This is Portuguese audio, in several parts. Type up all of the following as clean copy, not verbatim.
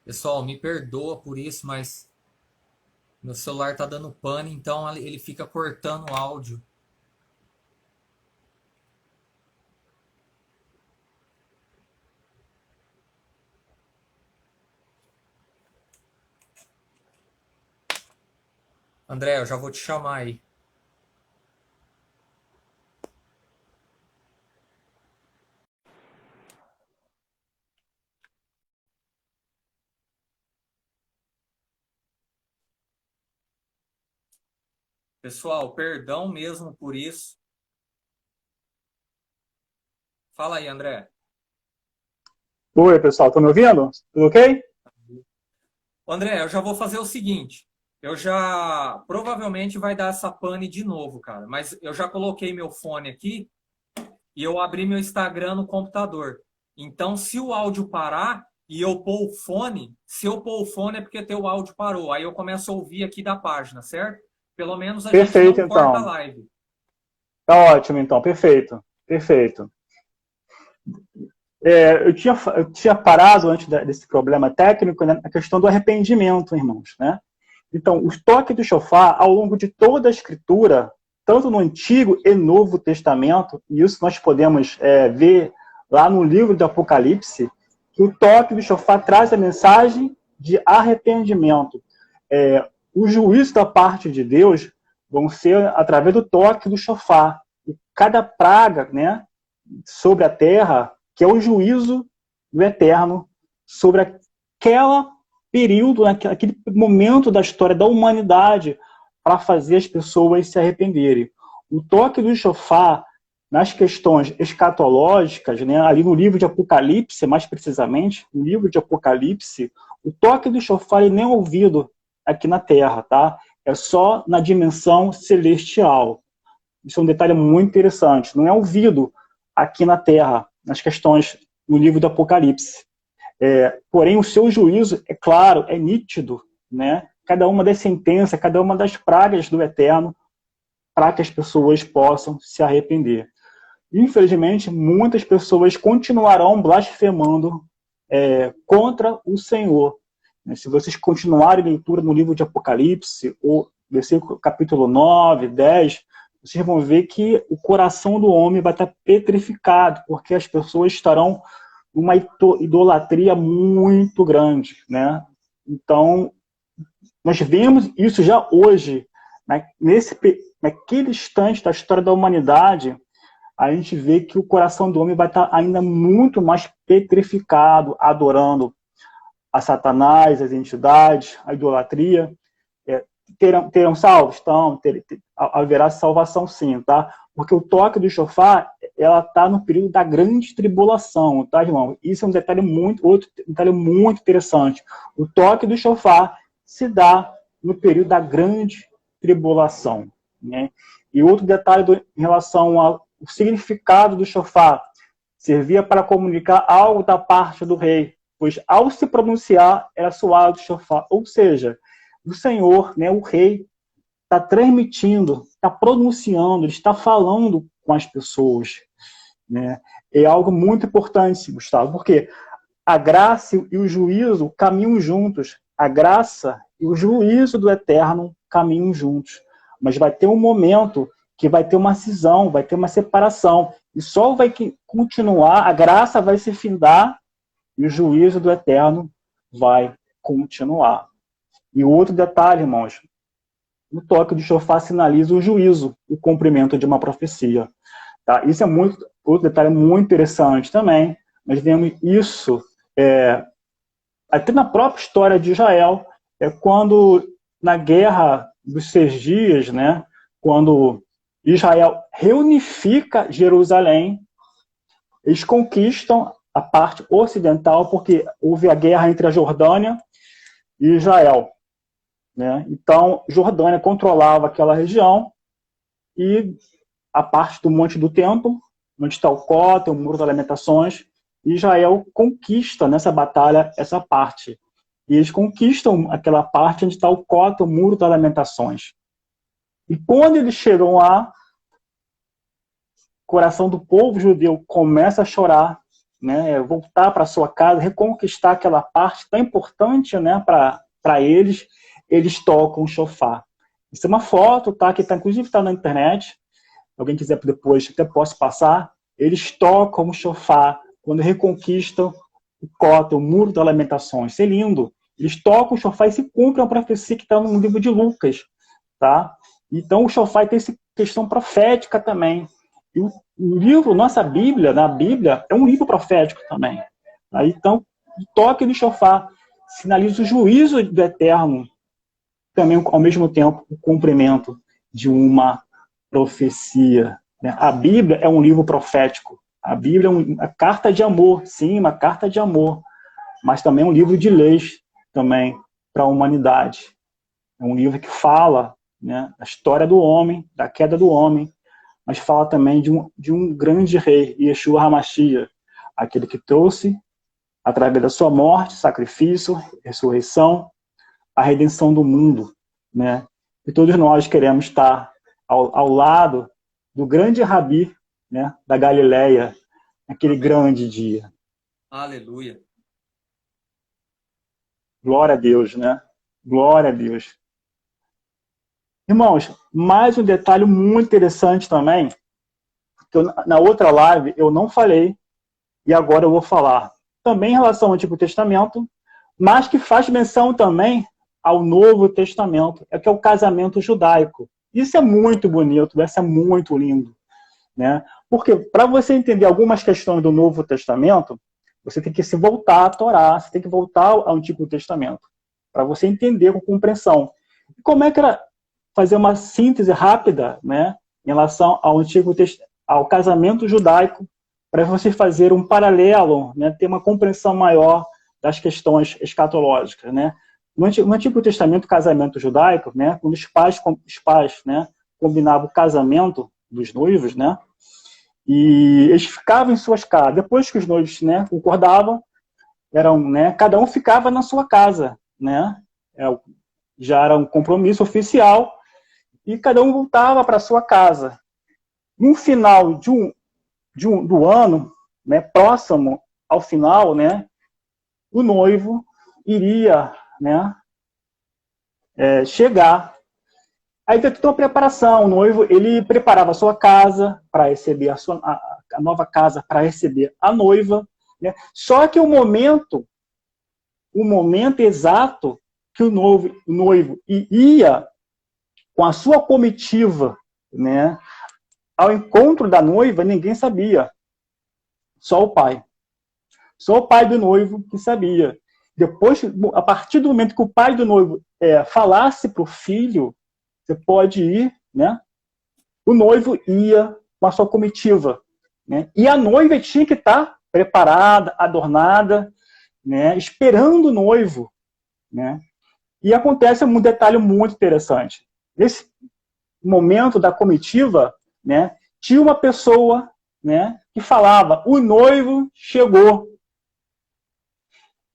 Pessoal, me perdoa por isso, mas meu celular tá dando pane, então ele fica cortando o áudio. André, eu já vou te chamar aí. Pessoal, perdão mesmo por isso. Fala aí, André. Oi, pessoal, estão me ouvindo? Tudo ok? André, eu já vou fazer o seguinte. Eu já provavelmente vai dar essa pane de novo, cara. Mas eu já coloquei meu fone aqui e eu abri meu Instagram no computador. Então, se o áudio parar e eu pôr o fone, se eu pôr o fone é porque teu áudio parou. Aí eu começo a ouvir aqui da página, certo? Pelo menos a gente Perfeito, não corta a então. live. Tá ótimo, então. Perfeito. Perfeito. Eu tinha parado antes desse problema técnico, né, na questão do arrependimento, irmãos, né? Então, os toques do chofar, ao longo de toda a Escritura, tanto no Antigo e Novo Testamento, e isso nós podemos ver lá no livro do Apocalipse, que o toque do chofar traz a mensagem de arrependimento. O juízo da parte de Deus vão ser através do toque do chofar. E cada praga, né, sobre a terra, que é o juízo do eterno sobre aquela período, aquele momento da história da humanidade para fazer as pessoas se arrependerem. O toque do chofar nas questões escatológicas, né, ali no livro de Apocalipse, mais precisamente, no livro de Apocalipse, o toque do chofar nem é ouvido aqui na Terra, tá? É só na dimensão celestial. Isso é um detalhe muito interessante. Não é ouvido aqui na Terra, nas questões no livro do Apocalipse. Porém, o seu juízo, é claro, é nítido, né? Cada uma das sentenças, cada uma das pragas do Eterno, para que as pessoas possam se arrepender. Infelizmente, muitas pessoas continuarão blasfemando contra o Senhor. Se vocês continuarem a leitura no livro de Apocalipse, ou versículo capítulo 9, 10, vocês vão ver que o coração do homem vai estar petrificado, porque as pessoas estarão numa idolatria muito grande, né? Então, nós vemos isso já hoje, né? Naquele instante da história da humanidade, a gente vê que o coração do homem vai estar ainda muito mais petrificado, adorando a Satanás, as entidades, a idolatria. Terão salvos? Então, haverá salvação sim, tá? Porque o toque do chofar, ela está no período da grande tribulação, tá, irmão? Isso é um detalhe outro detalhe muito interessante. O toque do chofar se dá no período da grande tribulação, né? E outro detalhe em relação ao significado do chofar, servia para comunicar algo da parte do rei, pois ao se pronunciar era soado o chofar, ou seja, o Senhor, né, o rei, está transmitindo, está pronunciando, ele está falando com as pessoas. Né? É algo muito importante, Gustavo, porque a graça e o juízo caminham juntos. A graça e o juízo do eterno caminham juntos. Mas vai ter um momento que vai ter uma cisão, vai ter uma separação. E só vai continuar, a graça vai se findar e o juízo do eterno vai continuar. E outro detalhe, irmãos, o toque do chofar sinaliza o juízo, o cumprimento de uma profecia. Tá? Isso é outro detalhe muito interessante também. Nós vemos isso até na própria história de Israel, quando na guerra dos 6 dias, né, quando Israel reunifica Jerusalém, eles conquistam a parte ocidental, porque houve a guerra entre a Jordânia e Israel. Né? Então, Jordânia controlava aquela região e a parte do Monte do Templo, onde está o Cóten, o Muro das Lamentações, Israel conquista nessa batalha essa parte. E eles conquistam aquela parte onde está o Cóten, o Muro das Lamentações. E quando eles chegam lá, o coração do povo judeu começa a chorar, né, voltar para sua casa, reconquistar aquela parte tão importante, né, para eles tocam o shofar. Isso é uma foto, tá, que inclusive está na internet. Se alguém quiser depois, até posso passar. Eles tocam o shofar quando reconquistam o Kotel, o Muro das Lamentações. Isso é lindo. Eles tocam o shofar e se cumpre a profecia que está no livro de Lucas, tá? Então o shofar tem essa questão profética também. E o livro, nossa Bíblia, na Bíblia, é um livro profético também. Tá? Então, o toque do shofar sinaliza o juízo do Eterno, também, ao mesmo tempo, o cumprimento de uma profecia. Né? A Bíblia é um livro profético. A Bíblia é uma carta de amor, sim, uma carta de amor, mas também é um livro de leis também para a humanidade. É um livro que fala, né, da história do homem, da queda do homem, mas fala também de um grande rei, Yeshua HaMashiach, aquele que trouxe, através da sua morte, sacrifício, ressurreição, a redenção do mundo, né? E todos nós queremos estar ao lado do grande Rabi, né, da Galileia, naquele grande dia. Aleluia. Glória a Deus, né? Glória a Deus. Irmãos, mais um detalhe muito interessante também, que na outra live eu não falei, e agora eu vou falar. Também em relação ao Antigo Testamento, mas que faz menção também ao Novo Testamento, que é o casamento judaico. Isso é muito bonito, isso é muito lindo, né? Porque para você entender algumas questões do Novo Testamento, você tem que se voltar à Torá, você tem que voltar ao Antigo Testamento, para você entender com compreensão. E como é que era fazer uma síntese rápida, né, em relação ao casamento judaico, para você fazer um paralelo, né, ter uma compreensão maior das questões escatológicas, né? No Antigo Testamento, o casamento judaico, né, quando os pais, né, combinavam o casamento dos noivos, né, e eles ficavam em suas casas. Depois que os noivos, né, concordavam, né, cada um ficava na sua casa, né? Já era um compromisso oficial e cada um voltava para sua casa. No final do ano, né, próximo ao final, né, o noivo iria, né, chegar. Aí tem toda uma preparação. O noivo, ele preparava a sua casa para receber a nova casa para receber a noiva, né? Só que o momento exato que o noivo ia com a sua comitiva, né, ao encontro da noiva, ninguém sabia. Só o pai. Só o pai do noivo que sabia. Depois, a partir do momento que o pai do noivo falasse para o filho, você pode ir, né? O noivo ia com a sua comitiva, né? E a noiva tinha que estar preparada, adornada, né? Esperando o noivo, né? E acontece um detalhe muito interessante. Nesse momento da comitiva, né, tinha uma pessoa, né, que falava: o noivo chegou.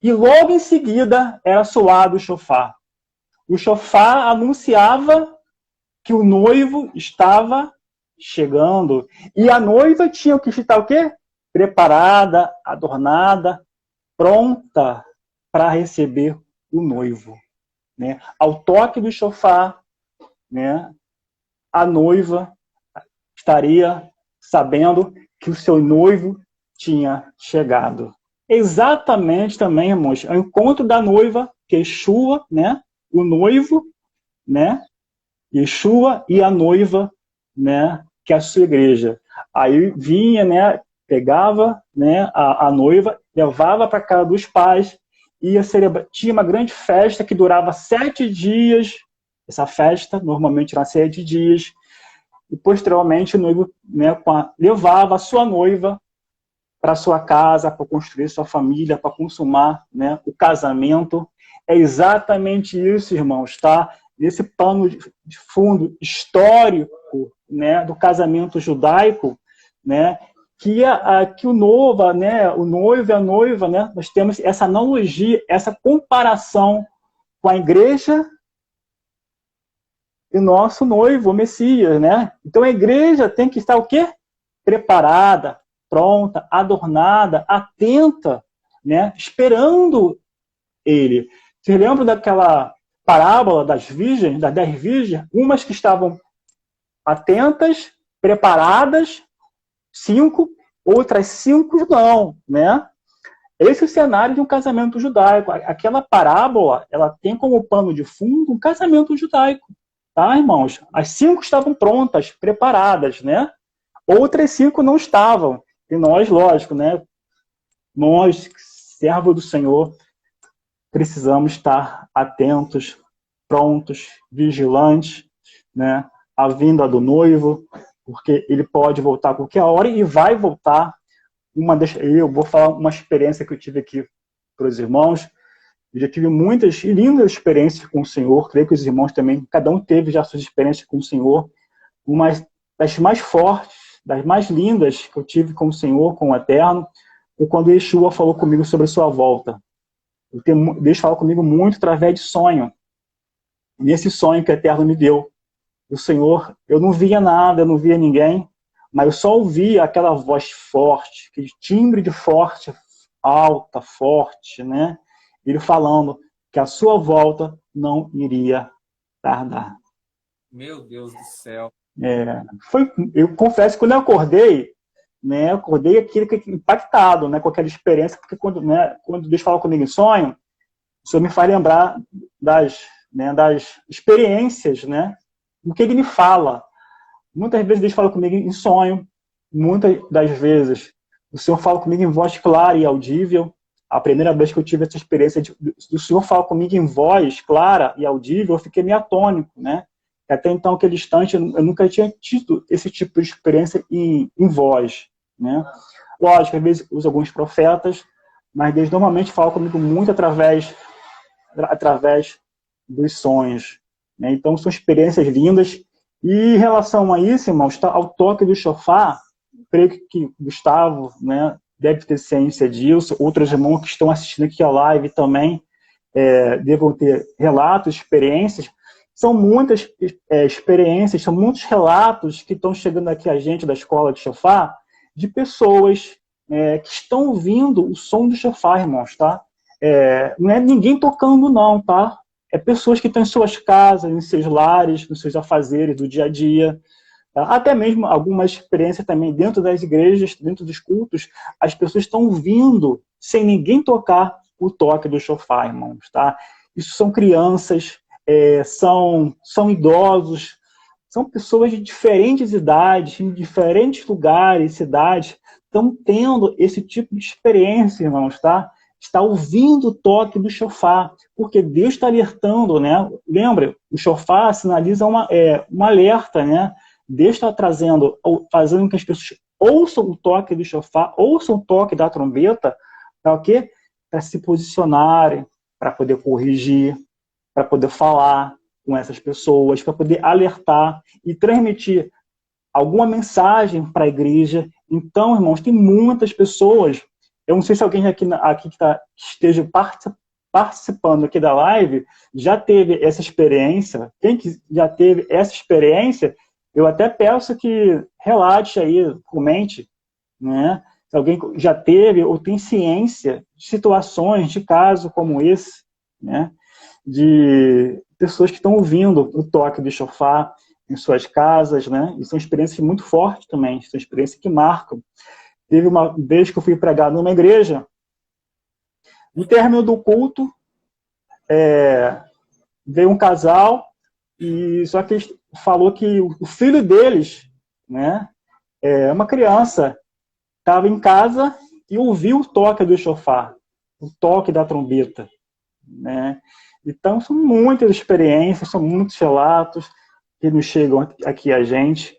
E logo em seguida era soado o shofar. O shofar anunciava que o noivo estava chegando. E a noiva tinha que estar o quê? Preparada, adornada, pronta para receber o noivo. Né? Ao toque do shofar, né, a noiva estaria sabendo que o seu noivo tinha chegado. Exatamente também, irmãos, é o encontro da noiva, que Yeshua, né, o noivo, né, Yeshua e a noiva, né, que é a sua igreja. Aí vinha, né, pegava, né, a noiva, levava para a casa dos pais, ia celebrar, tinha uma grande festa que durava 7 dias. Essa festa normalmente era 7 dias. E posteriormente o noivo, né, levava a sua noiva para sua casa, para construir sua família, para consumar, né, o casamento. É exatamente isso, irmãos, tá? Nesse pano de fundo histórico, né, do casamento judaico, né, que o noivo, né, o noivo e a noiva, né, nós temos essa analogia, essa comparação com a igreja e o nosso noivo, o Messias, né? Então a igreja tem que estar o quê? Preparada, pronta, adornada, atenta, né, esperando ele. Você lembra daquela parábola das virgens, das 10 virgens? Umas que estavam atentas, preparadas, 5, outras 5 não, né? Esse é o cenário de um casamento judaico. Aquela parábola, ela tem como pano de fundo um casamento judaico, tá, irmãos? As 5 estavam prontas, preparadas, né? Outras 5 não estavam. E nós, lógico, né? Nós, servos do Senhor, precisamos estar atentos, prontos, vigilantes, né? À vinda do noivo, porque ele pode voltar a qualquer hora e vai voltar. Eu vou falar uma experiência que eu tive aqui para os irmãos. Eu já tive muitas e lindas experiências com o Senhor. Creio que os irmãos também, cada um teve já suas experiências com o Senhor. Uma das mais fortes, das mais lindas que eu tive com o Senhor, com o Eterno, foi quando Yeshua falou comigo sobre a sua volta. Deus fala comigo muito através de sonho. Nesse sonho que o Eterno me deu, o Senhor, eu não via nada, eu não via ninguém, mas eu só ouvia aquela voz forte, aquele timbre de forte, alta, forte, né? Ele falando que a sua volta não iria tardar. Meu Deus do céu. Eu confesso que quando eu acordei, né, eu acordei impactado, né, com aquela experiência, porque quando Deus fala comigo em sonho, o Senhor me faz lembrar das experiências, né, do que ele me fala. Muitas vezes Deus fala comigo em sonho, muitas das vezes o Senhor fala comigo em voz clara e audível. A primeira vez que eu tive essa experiência do Senhor falar comigo em voz clara e audível, eu fiquei meio atônico, né? Até então, aquele instante, eu nunca tinha tido esse tipo de experiência em voz, né? Lógico, às vezes uso alguns profetas, mas Deus normalmente fala comigo muito através dos sonhos, né? Então, são experiências lindas. E em relação a isso, irmãos, ao toque do shofar, creio que Gustavo, né, deve ter ciência disso, outros irmãos que estão assistindo aqui a live também devam ter relatos, experiências. São muitas experiências, são muitos relatos que estão chegando aqui a gente da escola de shofar, de pessoas que estão ouvindo o som do shofar, irmãos, tá? Não é ninguém tocando, não, tá? É pessoas que estão em suas casas, em seus lares, nos seus afazeres do dia a dia. Tá? Até mesmo alguma experiência também dentro das igrejas, dentro dos cultos, as pessoas estão ouvindo sem ninguém tocar o toque do shofar, irmãos. Tá? Isso são crianças, são idosos, são pessoas de diferentes idades, em diferentes lugares, cidades, estão tendo esse tipo de experiência, irmãos, tá? Está ouvindo o toque do shofar, porque Deus está alertando, né? Lembra, o shofar sinaliza um alerta, né? Deus está fazendo com que as pessoas ouçam o toque do shofar, ouçam o toque da trombeta, para o quê? Para se posicionarem, para poder corrigir, para poder falar com essas pessoas, para poder alertar e transmitir alguma mensagem para a igreja. Então, irmãos, tem muitas pessoas. Eu não sei se alguém aqui que esteja participando aqui da live já teve essa experiência. Quem que já teve essa experiência, eu até peço que relate aí, comente, né? Se alguém já teve ou tem ciência de situações, de casos como esse, né? De pessoas que estão ouvindo o toque do shofar em suas casas, né? E são experiências muito fortes também, são experiências que marcam. Teve uma vez que eu fui pregar numa igreja, no término do culto, veio um casal, e só que falou que o filho deles, né, uma criança, estava em casa e ouviu o toque do shofar, o toque da trombeta, né? Então, são muitas experiências, são muitos relatos que nos chegam aqui a gente.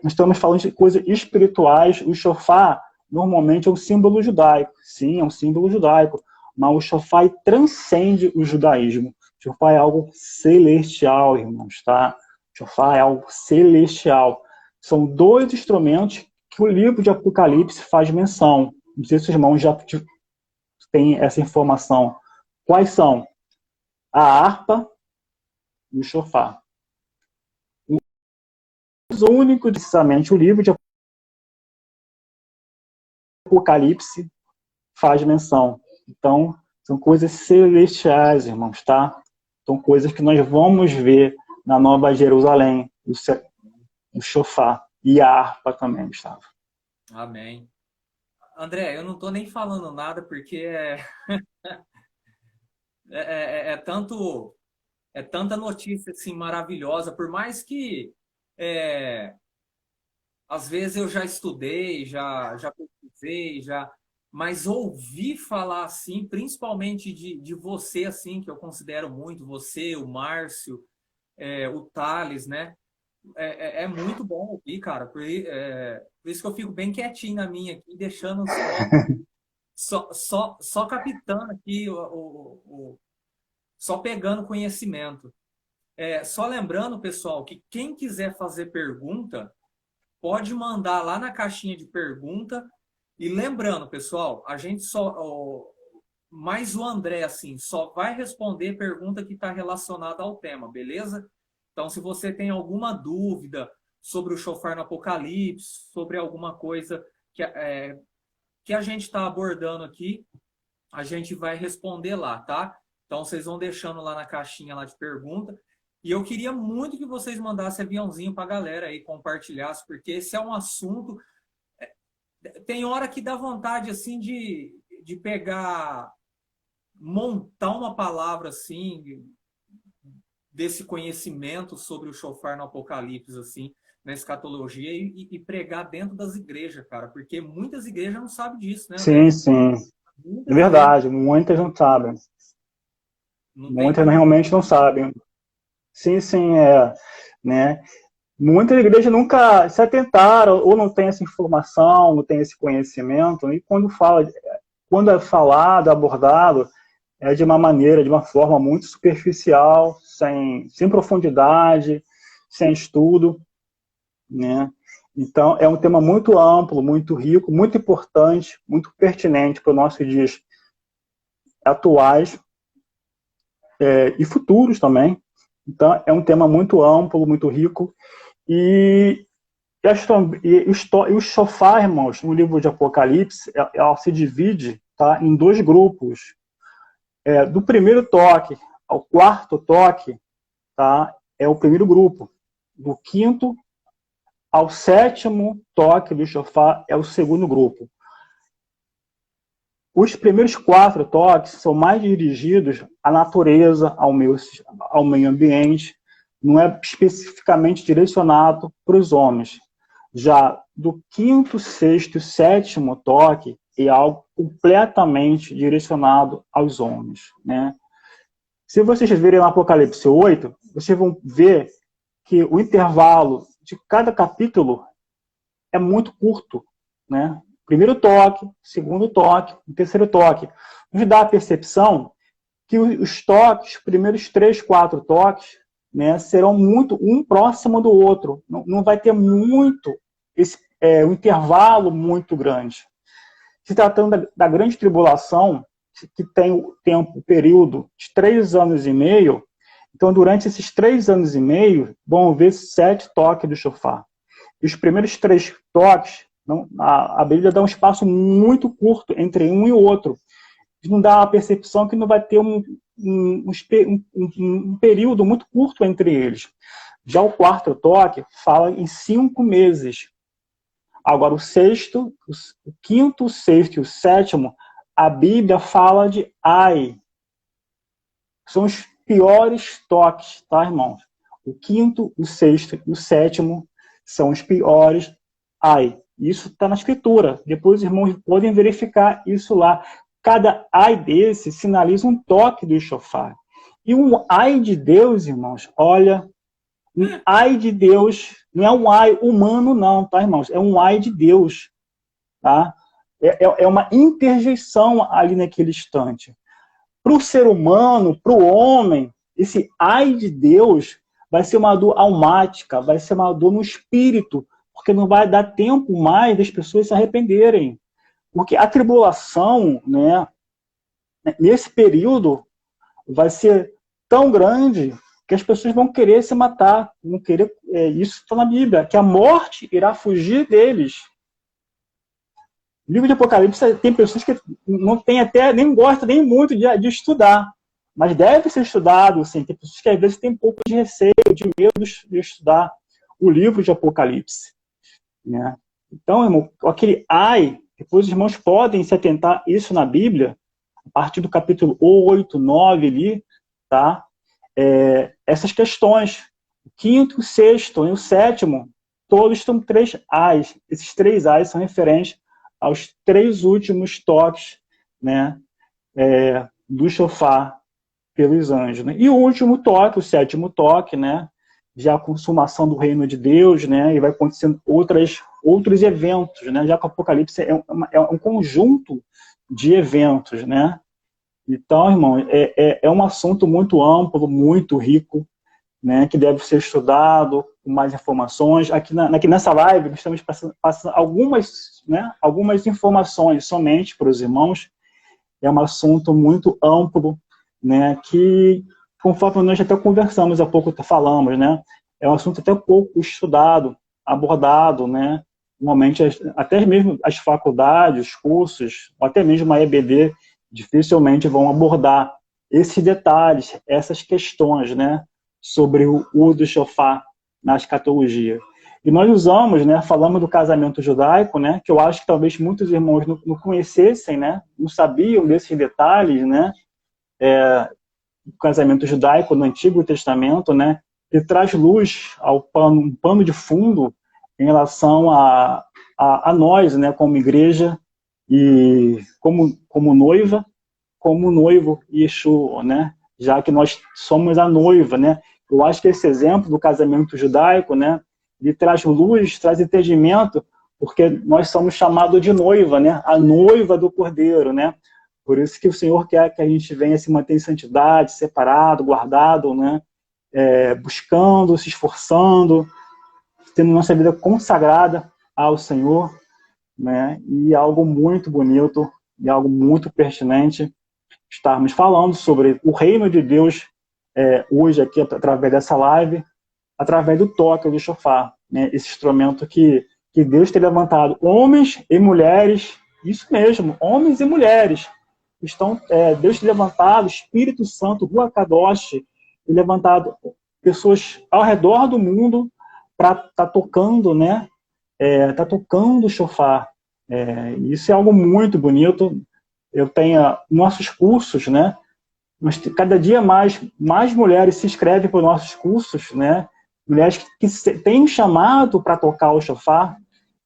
Nós estamos falando de coisas espirituais. O shofar, normalmente, é um símbolo judaico. Sim, é um símbolo judaico. Mas o shofar transcende o judaísmo. O shofar é algo celestial, irmãos, tá? O shofar é algo celestial. São 2 instrumentos que o livro de Apocalipse faz menção. Não sei se os irmãos já têm essa informação. Quais são? A harpa e o shofar. Os únicos, precisamente, o livro de Apocalipse faz menção. Então, são coisas celestiais, irmãos, tá? São coisas que nós vamos ver na Nova Jerusalém, o shofar e a harpa também, Gustavo. Amém. André, eu não estou nem falando nada porque é tanto é tanta notícia assim maravilhosa, por mais que às vezes eu já estudei, já pesquisei, mas ouvir falar assim, principalmente de você assim, que eu considero muito, você, o Márcio, o Thales, né? É muito bom ouvir, cara. Por isso que eu fico bem quietinho na minha aqui, deixando só captando aqui, só pegando conhecimento. Só lembrando, pessoal, que quem quiser fazer pergunta, pode mandar lá na caixinha de pergunta. E lembrando, pessoal, a gente mais o André, assim, só vai responder pergunta que está relacionada ao tema, beleza? Então, se você tem alguma dúvida sobre o shofar no Apocalipse, sobre alguma coisa que a gente está abordando aqui, a gente vai responder lá, tá? Então, vocês vão deixando lá na caixinha lá de pergunta. E eu queria muito que vocês mandassem aviãozinho para a galera aí, compartilhassem, porque esse é um assunto... Tem hora que dá vontade, assim, de pegar, montar uma palavra, assim, desse conhecimento sobre o shofar no Apocalipse, assim, na escatologia, e pregar dentro das igrejas, cara, porque muitas igrejas não sabem disso, né, André? Sim, sim. É Muitas verdade, igrejas muitas não sabem. não tem Muitas como. realmente não sabem. Sim, sim, né? Muitas igrejas nunca se atentaram, ou não têm essa informação, não têm esse conhecimento, e quando é falado, abordado, é de uma maneira, de uma forma muito superficial, sem profundidade, sem estudo, né? Então, é um tema muito amplo, muito rico, muito importante, muito pertinente para os nossos dias atuais e futuros também. Então, é um tema muito amplo, muito rico. E o shofar, irmãos, no livro de Apocalipse, ela se divide, tá, em dois grupos. Do primeiro toque ao quarto toque, tá, é o primeiro grupo. Do quinto ao sétimo toque do shofar é o segundo grupo. Os primeiros 4 toques são mais dirigidos à natureza, ao meio ambiente, não é especificamente direcionado para os homens. Já do quinto, sexto e sétimo toque é algo completamente direcionado aos homens, né? Se vocês verem no Apocalipse 8, vocês vão ver que o intervalo de cada capítulo é muito curto, né? Primeiro toque, segundo toque, terceiro toque. Nos dá a percepção que os toques, primeiros 3, 4 toques, né, serão muito um próximo do outro. Não vai ter muito um intervalo muito grande. Se tratando da grande tribulação, que tem o período de 3 anos e meio, então durante esses 3 anos e meio vão haver 7 toques do shofar. E os primeiros 3 toques, a Bíblia dá um espaço muito curto entre um e o outro. Não dá a percepção que não vai ter um período muito curto entre eles. Já o quarto toque fala em 5 meses. Agora, o quinto, o sexto e o sétimo, a Bíblia fala de ai. São os piores toques, tá, irmãos? O quinto, o sexto e o sétimo são os piores ai. Isso está na Escritura. Depois os irmãos podem verificar isso lá. Cada ai desse sinaliza um toque do shofar. E um ai de Deus, irmãos, olha, um ai de Deus não é um ai humano, não, tá, irmãos? É um ai de Deus, tá? É uma interjeição ali naquele instante. Para o ser humano, para o homem, esse ai de Deus vai ser uma dor almática, vai ser uma dor no espírito, porque não vai dar tempo mais das pessoas se arrependerem. Porque a tribulação, né, nesse período, vai ser tão grande que as pessoas vão querer se matar, vão querer, isso está na Bíblia, que a morte irá fugir deles. O livro de Apocalipse tem pessoas que não tem até, nem gostam nem muito de estudar, mas deve ser estudado, assim. Tem pessoas que às vezes têm um pouco de receio, de medo de estudar o livro de Apocalipse, né? Então, irmão, aquele ai, depois os irmãos podem se atentar isso na Bíblia, a partir do capítulo 8, 9 ali, tá? Essas questões, o quinto, o sexto e o sétimo, todos estão 3 ais. Esses 3 ais são referentes aos 3 últimos toques, né, do shofar pelos anjos, né? E o último toque, o 7º toque, né, já a consumação do reino de Deus, né, e vai acontecendo outros eventos, né, já que o Apocalipse é um conjunto de eventos, né? Então, irmão, é um assunto muito amplo, muito rico, né, que deve ser estudado com mais informações. Aqui nessa live, estamos passando algumas, né, algumas informações somente para os irmãos. É um assunto muito amplo, né, que, conforme nós até conversamos há pouco, falamos, né, é um assunto até pouco estudado, abordado, né, normalmente até mesmo as faculdades, os cursos, ou até mesmo a EBD, dificilmente vão abordar esses detalhes, essas questões, né, sobre o uso do shofar na escatologia. E nós usamos, né, falamos do casamento judaico, né, que eu acho que talvez muitos irmãos não conhecessem, né, não sabiam desses detalhes, né, do casamento judaico no Antigo Testamento, né, que traz luz ao um pano de fundo em relação a nós, né, como igreja e como noiva, como noivo Yeshua, né, já que nós somos a noiva, né. Eu acho que esse exemplo do casamento judaico, né, ele traz luz, traz entendimento, porque nós somos chamados de noiva, né, a noiva do Cordeiro, né. Por isso que o Senhor quer que a gente venha se manter em santidade, separado, guardado, né, buscando, se esforçando, tendo nossa vida consagrada ao Senhor, né, e algo muito bonito, e algo muito pertinente, estarmos falando sobre o reino de Deus hoje aqui, através dessa live, através do toque do shofar, né, esse instrumento que Deus tem levantado, homens e mulheres, isso mesmo, homens e mulheres, estão, Deus tem levantado, Espírito Santo, Ruach Kadosh, tem levantado pessoas ao redor do mundo para estar tocando, né, tocando o shofar. Isso é algo muito bonito. Eu tenho nossos cursos, né, mas cada dia mais mulheres se inscrevem para os nossos cursos, né, mulheres que têm um chamado para tocar o shofar,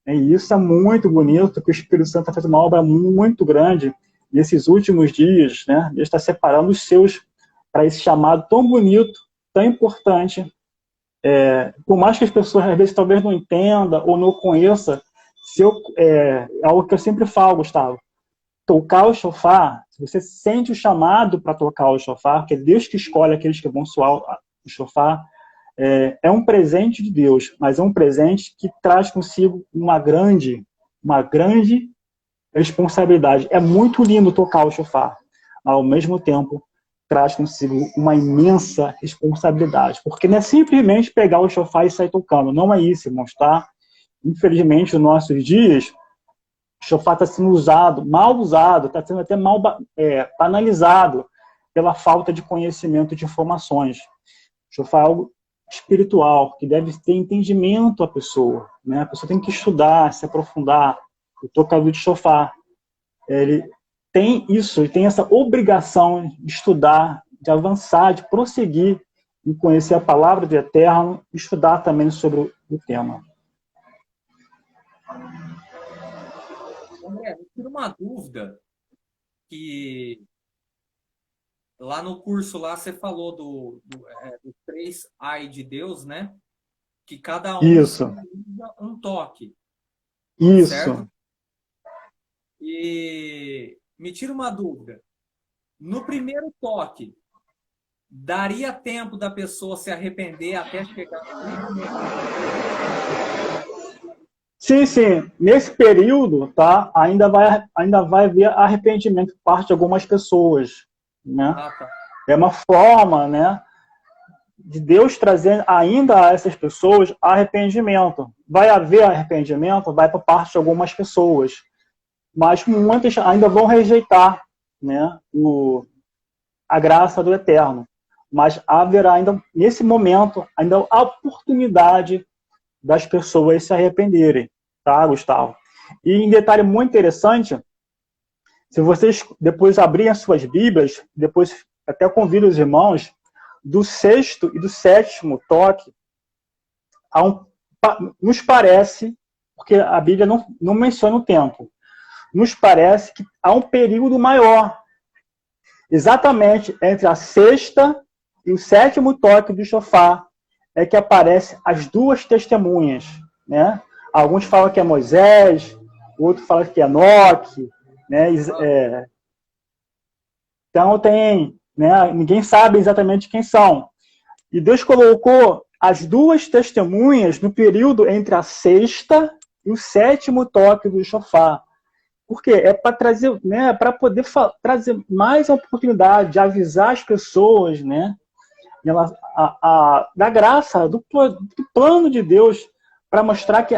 e isso é muito bonito, que o Espírito Santo está fazendo uma obra muito grande nesses últimos dias, né, Deus está separando os seus para esse chamado tão bonito, tão importante. Por mais que as pessoas às vezes talvez não entendam ou não conheçam, algo que eu sempre falo, Gustavo, tocar o shofar, se você sente o chamado para tocar o shofar, que é Deus que escolhe aqueles que vão soar o shofar, é um presente de Deus, mas é um presente que traz consigo uma grande responsabilidade. É muito lindo tocar o shofar, ao mesmo tempo traz consigo uma imensa responsabilidade, porque não é simplesmente pegar o shofar e sair tocando, não é isso, irmãos, tá? Infelizmente, nos nossos dias, o shofar está sendo mal usado, está sendo até mal banalizado pela falta de conhecimento de informações. O shofar é algo espiritual, que deve ter entendimento a pessoa, né? A pessoa tem que estudar, se aprofundar. O tocador de shofar, ele tem isso, ele tem essa obrigação de estudar, de avançar, de prosseguir em conhecer a palavra do Eterno, e estudar também sobre o tema. André, me tira uma dúvida, que lá no curso lá você falou do 3 ai de Deus, né? Que cada um Isso. usa um toque. Isso. Certo? E me tira uma dúvida. No primeiro toque, daria tempo da pessoa se arrepender até chegar no Sim. Nesse período, tá, ainda vai haver arrependimento por parte de algumas pessoas, né? tá. É uma forma, né, de Deus trazer ainda a essas pessoas arrependimento. Vai haver arrependimento, vai por parte de algumas pessoas. mas muitas ainda vão rejeitar, né, a graça do Eterno. Mas haverá ainda, nesse momento, ainda a oportunidade das pessoas se arrependerem, tá, Gustavo? E em detalhe muito interessante, se vocês depois abrirem as suas Bíblias, depois até convido os irmãos, do sexto e do sétimo toque, nos parece, porque a Bíblia não menciona o tempo, nos parece que há um período maior, exatamente entre a sexta e o sétimo toque do shofar, é que aparecem as duas testemunhas, né? Alguns falam que é Moisés, outros falam que é Enoque, né? Então tem, né? Ninguém sabe exatamente quem são. E Deus colocou as duas testemunhas no período entre a sexta e o sétimo toque do shofar. Por quê? É para trazer, né? Para poder trazer mais oportunidade de avisar as pessoas, né? Da graça, do plano de Deus, para mostrar que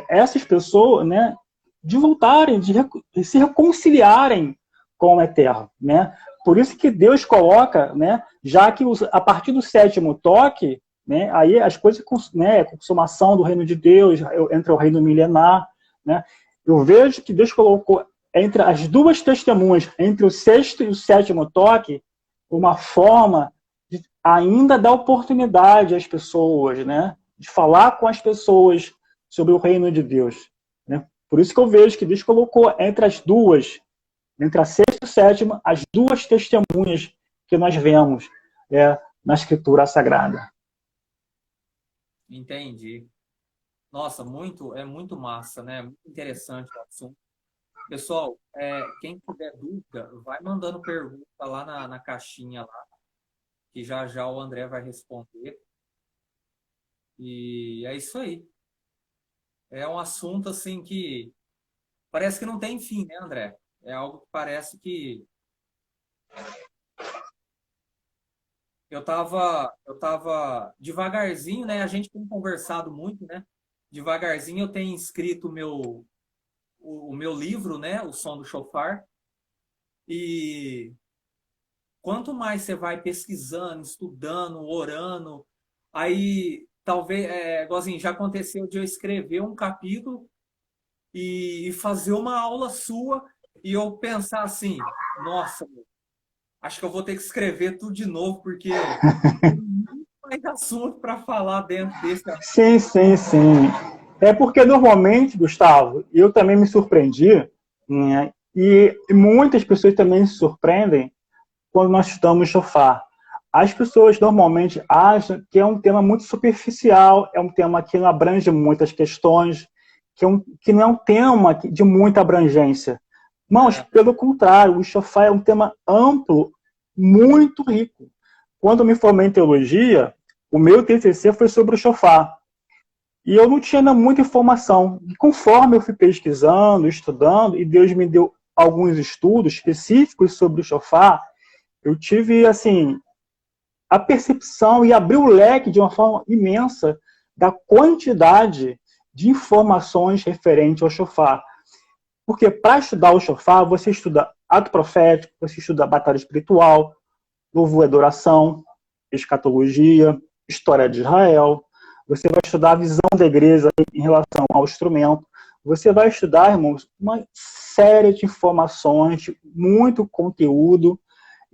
essas pessoas, né, de voltarem, de se reconciliarem com o Eterno, né? Por isso que Deus coloca, né, já que a partir do sétimo toque, né, aí as coisas, né, consumação do reino de Deus, entra o reino milenar, né? Eu vejo que Deus colocou entre as duas testemunhas, entre o sexto e o sétimo toque, uma forma de ainda dar oportunidade às pessoas, né, de falar com as pessoas sobre o reino de Deus, né? Por isso que eu vejo que Deus colocou entre as duas, entre a sexta e a sétima, as duas testemunhas que nós vemos na Escritura Sagrada. Entendi. Nossa, é muito massa, né? Muito interessante o assunto. Pessoal, quem tiver dúvida, vai mandando pergunta lá na caixinha lá, que já já o André vai responder. E é isso aí. É um assunto assim que parece que não tem fim, né, André? É algo que parece que eu tava devagarzinho, né? A gente tem conversado muito, né? Devagarzinho eu tenho escrito o meu livro, né? O Som do Shofar. E quanto mais você vai pesquisando, estudando, orando, aí talvez, igualzinho, já aconteceu de eu escrever um capítulo e fazer uma aula sua e eu pensar assim, nossa, acho que eu vou ter que escrever tudo de novo, porque tem muito mais assunto para falar dentro desse assunto. Sim, sim, sim. É porque normalmente, Gustavo, eu também me surpreendi, né, e muitas pessoas também se surpreendem quando nós estudamos shofar. As pessoas normalmente acham que é um tema muito superficial, é um tema que não abrange muitas questões, que não é um tema de muita abrangência. Mas, pelo contrário, o shofar é um tema amplo, muito rico. Quando eu me formei em teologia, o meu TCC foi sobre o shofar. E eu não tinha muita informação. E conforme eu fui pesquisando, estudando, e Deus me deu alguns estudos específicos sobre o shofar, eu tive, assim, a percepção e abri o leque de uma forma imensa da quantidade de informações referentes ao shofar. Porque para estudar o shofar, você estuda ato profético, você estuda batalha espiritual, louvor e adoração, escatologia, história de Israel, você vai estudar a visão da igreja em relação ao instrumento, você vai estudar, irmãos, uma série de informações, de muito conteúdo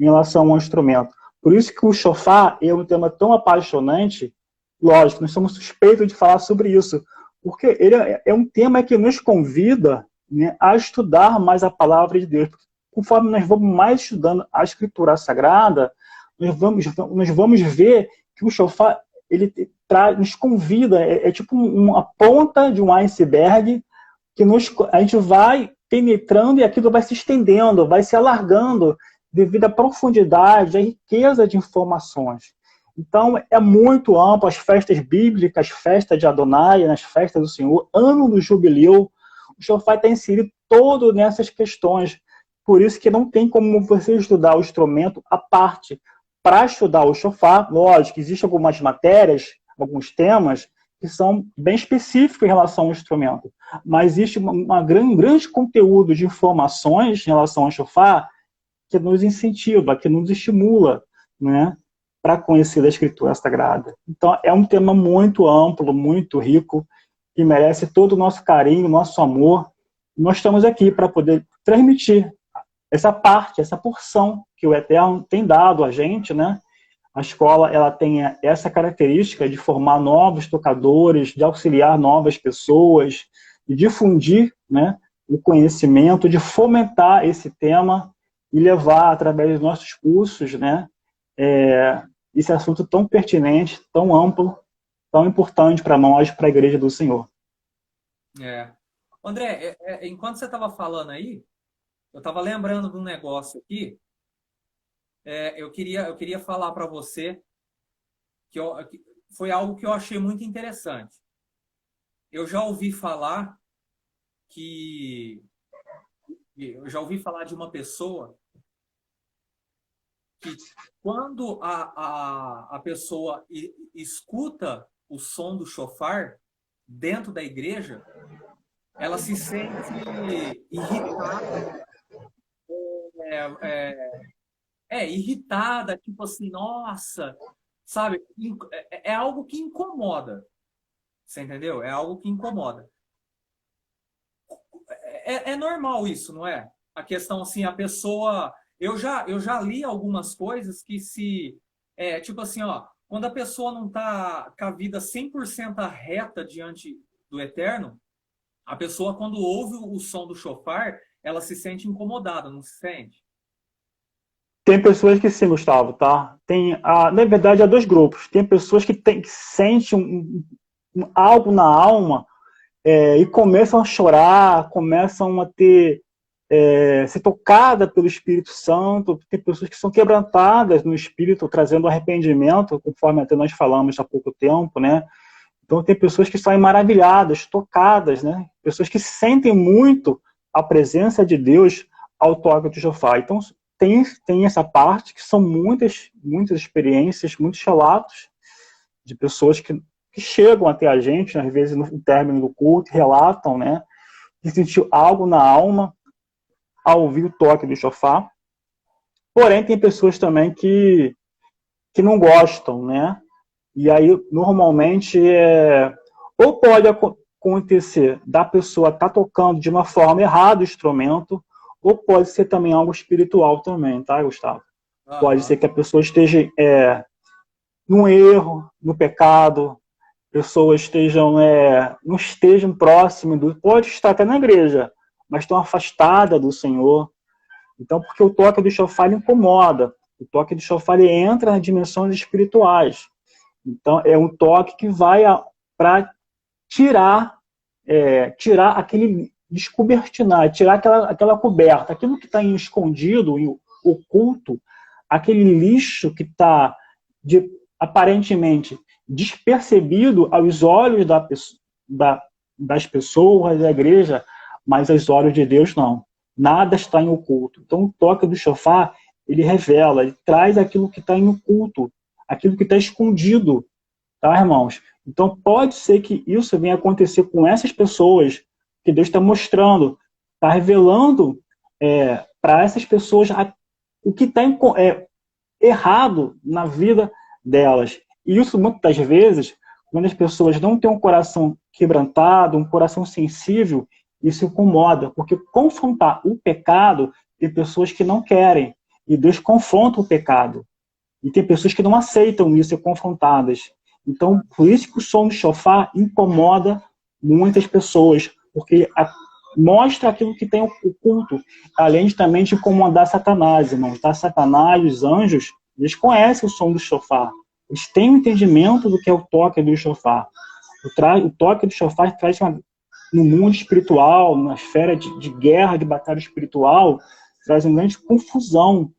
em relação ao instrumento. Por isso que o shofar é um tema tão apaixonante, lógico, nós somos suspeitos de falar sobre isso, porque ele é um tema que nos convida, né, a estudar mais a palavra de Deus. Conforme nós vamos mais estudando a Escritura Sagrada, nós vamos ver que o shofar ele nos convida, é tipo uma ponta de um iceberg que a gente vai penetrando e aquilo vai se estendendo, vai se alargando devido à profundidade, à riqueza de informações. Então, é muito amplo, as festas bíblicas, festa de Adonai, nas festas do Senhor, ano do jubileu, o shofar está inserido todo nessas questões. Por isso que não tem como você estudar o instrumento à parte. Para estudar o shofar, lógico, existem algumas matérias, alguns temas, que são bem específicos em relação ao instrumento. Mas existe um grande conteúdo de informações em relação ao shofar que nos incentiva, que nos estimula, né, para conhecer a Escritura Sagrada. Então, é um tema muito amplo, muito rico, que merece todo o nosso carinho, nosso amor. Nós estamos aqui para poder transmitir essa parte, essa porção que o Eterno tem dado a gente, né? A escola, ela tem essa característica de formar novos tocadores, de auxiliar novas pessoas, de difundir, né, o conhecimento, de fomentar esse tema e levar, através dos nossos cursos, né, esse assunto tão pertinente, tão amplo, tão importante para nós, para a Igreja do Senhor. André, enquanto você estava falando aí, eu estava lembrando de um negócio aqui. Eu queria falar para você que foi algo que eu achei muito interessante. Eu já ouvi falar de uma pessoa que quando a pessoa escuta o som do shofar dentro da igreja, ela se sente irritada, irritada, tipo assim, nossa, sabe? É algo que incomoda, você entendeu? É algo que incomoda. É normal isso, não é? A questão assim, a pessoa... Eu já li algumas coisas que tipo assim, ó, quando a pessoa não está com a vida 100% reta diante do Eterno, a pessoa, quando ouve o som do shofar, ela se sente incomodada, não se sente? Tem pessoas que sim, Gustavo, tá? Na verdade, há dois grupos. Tem pessoas que sentem algo na alma e começam a chorar, começam a ser tocada pelo Espírito Santo. Tem pessoas que são quebrantadas no Espírito, trazendo arrependimento, conforme até nós falamos há pouco tempo, né? Então tem pessoas que saem maravilhadas, tocadas, né? Pessoas que sentem muito a presença de Deus ao toque do shofar. Então tem essa parte que são muitas experiências, muitos relatos de pessoas que chegam até a gente, às vezes no término do culto, relatam, né, que sentiu algo na alma ao ouvir o toque do shofar. Porém, tem pessoas também que não gostam, né? E aí, normalmente, ou pode acontecer da pessoa estar tocando de uma forma errada o instrumento, ou pode ser também algo espiritual também, tá, Gustavo? Pode ser que a pessoa esteja num erro, no pecado, pessoas não estejam próximas pode estar até na igreja, mas estão afastadas do Senhor. Então, porque o toque do shofar incomoda. O toque do shofar entra nas dimensões espirituais. Então, é um toque que vai para tirar aquele descobertinar, tirar aquela coberta, aquilo que está escondido e oculto, aquele lixo que está aparentemente despercebido aos olhos das pessoas, da igreja, mas aos olhos de Deus não. Nada está em oculto. Então, o toque do shofar, ele revela, ele traz aquilo que está em oculto, aquilo que está escondido, tá, irmãos? Então, pode ser que isso venha acontecer com essas pessoas, que Deus está mostrando, está revelando para essas pessoas o que está errado na vida delas. E isso, muitas vezes, quando as pessoas não têm um coração quebrantado, um coração sensível, isso incomoda, porque confrontar o pecado, tem pessoas que não querem, e Deus confronta o pecado. E tem pessoas que não aceitam isso, ser confrontadas. Então, por isso que o som do shofar incomoda muitas pessoas, porque mostra aquilo que tem oculto, além de também de incomodar Satanás, irmãos. Tá? Satanás, os anjos, eles conhecem o som do shofar. Eles têm um entendimento do que é o toque do shofar. O toque do shofar traz no mundo espiritual, na esfera de guerra, de batalha espiritual, traz uma grande confusão.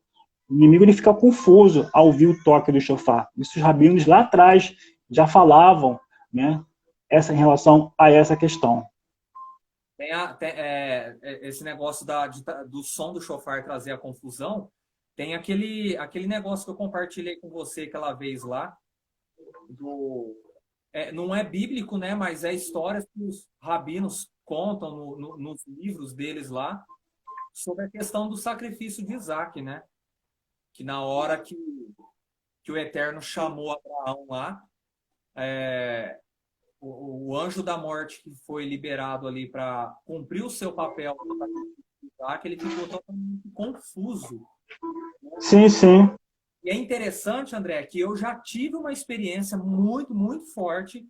O inimigo ele fica confuso ao ouvir o toque do shofar. Isso os rabinos lá atrás já falavam, né, em relação a essa questão. Tem esse negócio do som do shofar trazer a confusão. Tem aquele negócio que eu compartilhei com você aquela vez lá, não é bíblico, né? Mas é histórias que os rabinos contam nos livros deles lá sobre a questão do sacrifício de Isaac, né? Que na hora que o Eterno chamou Abraão lá, o anjo da morte que foi liberado ali para cumprir o seu papel no sacrifício de Isaac, ele ficou totalmente confuso. Sim, sim. E é interessante, André, que eu já tive uma experiência muito, muito forte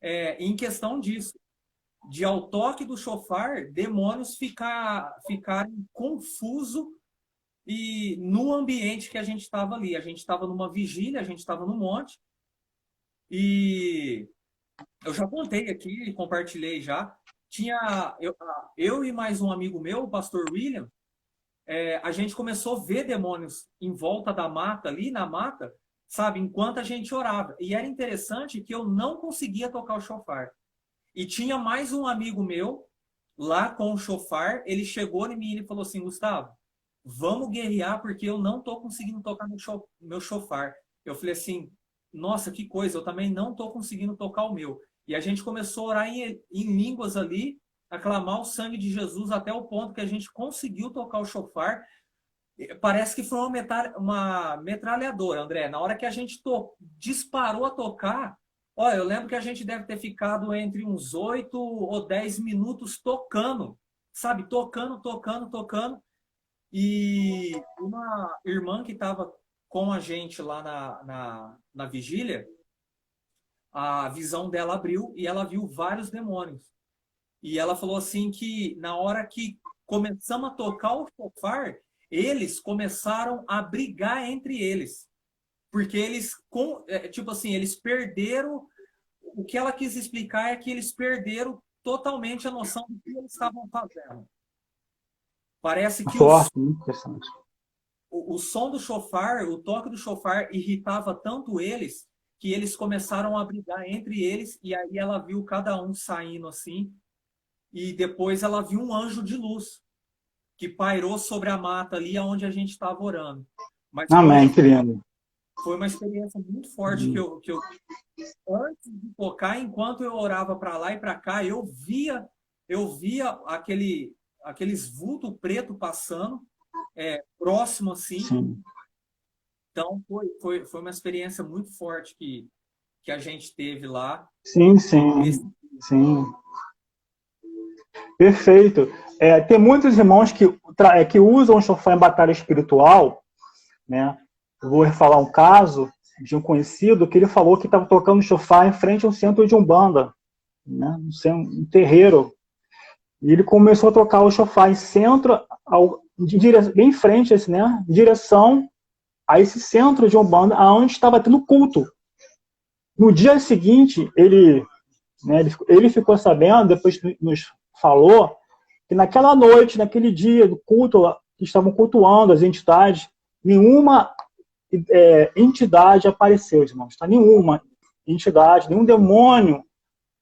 em questão disso. De ao toque do chofar, demônios ficarem confusos e no ambiente que a gente estava ali. A gente estava numa vigília, a gente estava no monte, e eu já contei aqui, compartilhei já. Tinha eu e mais um amigo meu, o pastor William, a gente começou a ver demônios em volta da mata, ali na mata, sabe, enquanto a gente orava. E era interessante que eu não conseguia tocar o chofar. E tinha mais um amigo meu lá com o chofar, ele chegou em mim e falou assim: Gustavo, vamos guerrear porque eu não estou conseguindo tocar meu chofar. Eu falei assim, nossa, que coisa, eu também não estou conseguindo tocar o meu. E a gente começou a orar em línguas ali, a clamar o sangue de Jesus até o ponto que a gente conseguiu tocar o chofar. Parece que foi uma metralhadora, André. Na hora que a gente disparou a tocar, olha, eu lembro que a gente deve ter ficado entre uns 8 ou 10 minutos tocando, sabe? Tocando, tocando, tocando. E uma irmã que estava com a gente lá na vigília, a visão dela abriu e ela viu vários demônios. E ela falou assim que na hora que começamos a tocar o chofar, eles começaram a brigar entre eles. Porque eles, tipo assim, eles perderam. O que ela quis explicar é que eles perderam totalmente a noção do que eles estavam fazendo. Parece que Forte, muito interessante. o som do chofar, o toque do chofar irritava tanto eles que eles começaram a brigar entre eles, e aí ela viu cada um saindo assim, e depois ela viu um anjo de luz que pairou sobre a mata ali onde a gente estava orando. Mas Amém, que lindo. foi uma experiência muito forte que eu antes de tocar, enquanto eu orava para lá e para cá, eu via aqueles vulto preto passando próximo assim. Sim. Então foi uma experiência muito forte que a gente teve lá. Sim, sim, sim. Perfeito. Tem muitos irmãos que usam o chofar em batalha espiritual, né? Eu vou falar um caso de um conhecido que ele falou que estava tocando chofar em frente a um centro de Umbanda, né? Um terreiro. E ele começou a tocar o chofar em centro, bem em frente, assim, né? Em direção a esse centro de Umbanda, aonde estava tendo culto. No dia seguinte, ele ficou sabendo, depois nos falou, que naquela noite, naquele dia do culto, que estavam cultuando as entidades, nenhuma entidade apareceu, irmãos. Tá? Nenhuma entidade, nenhum demônio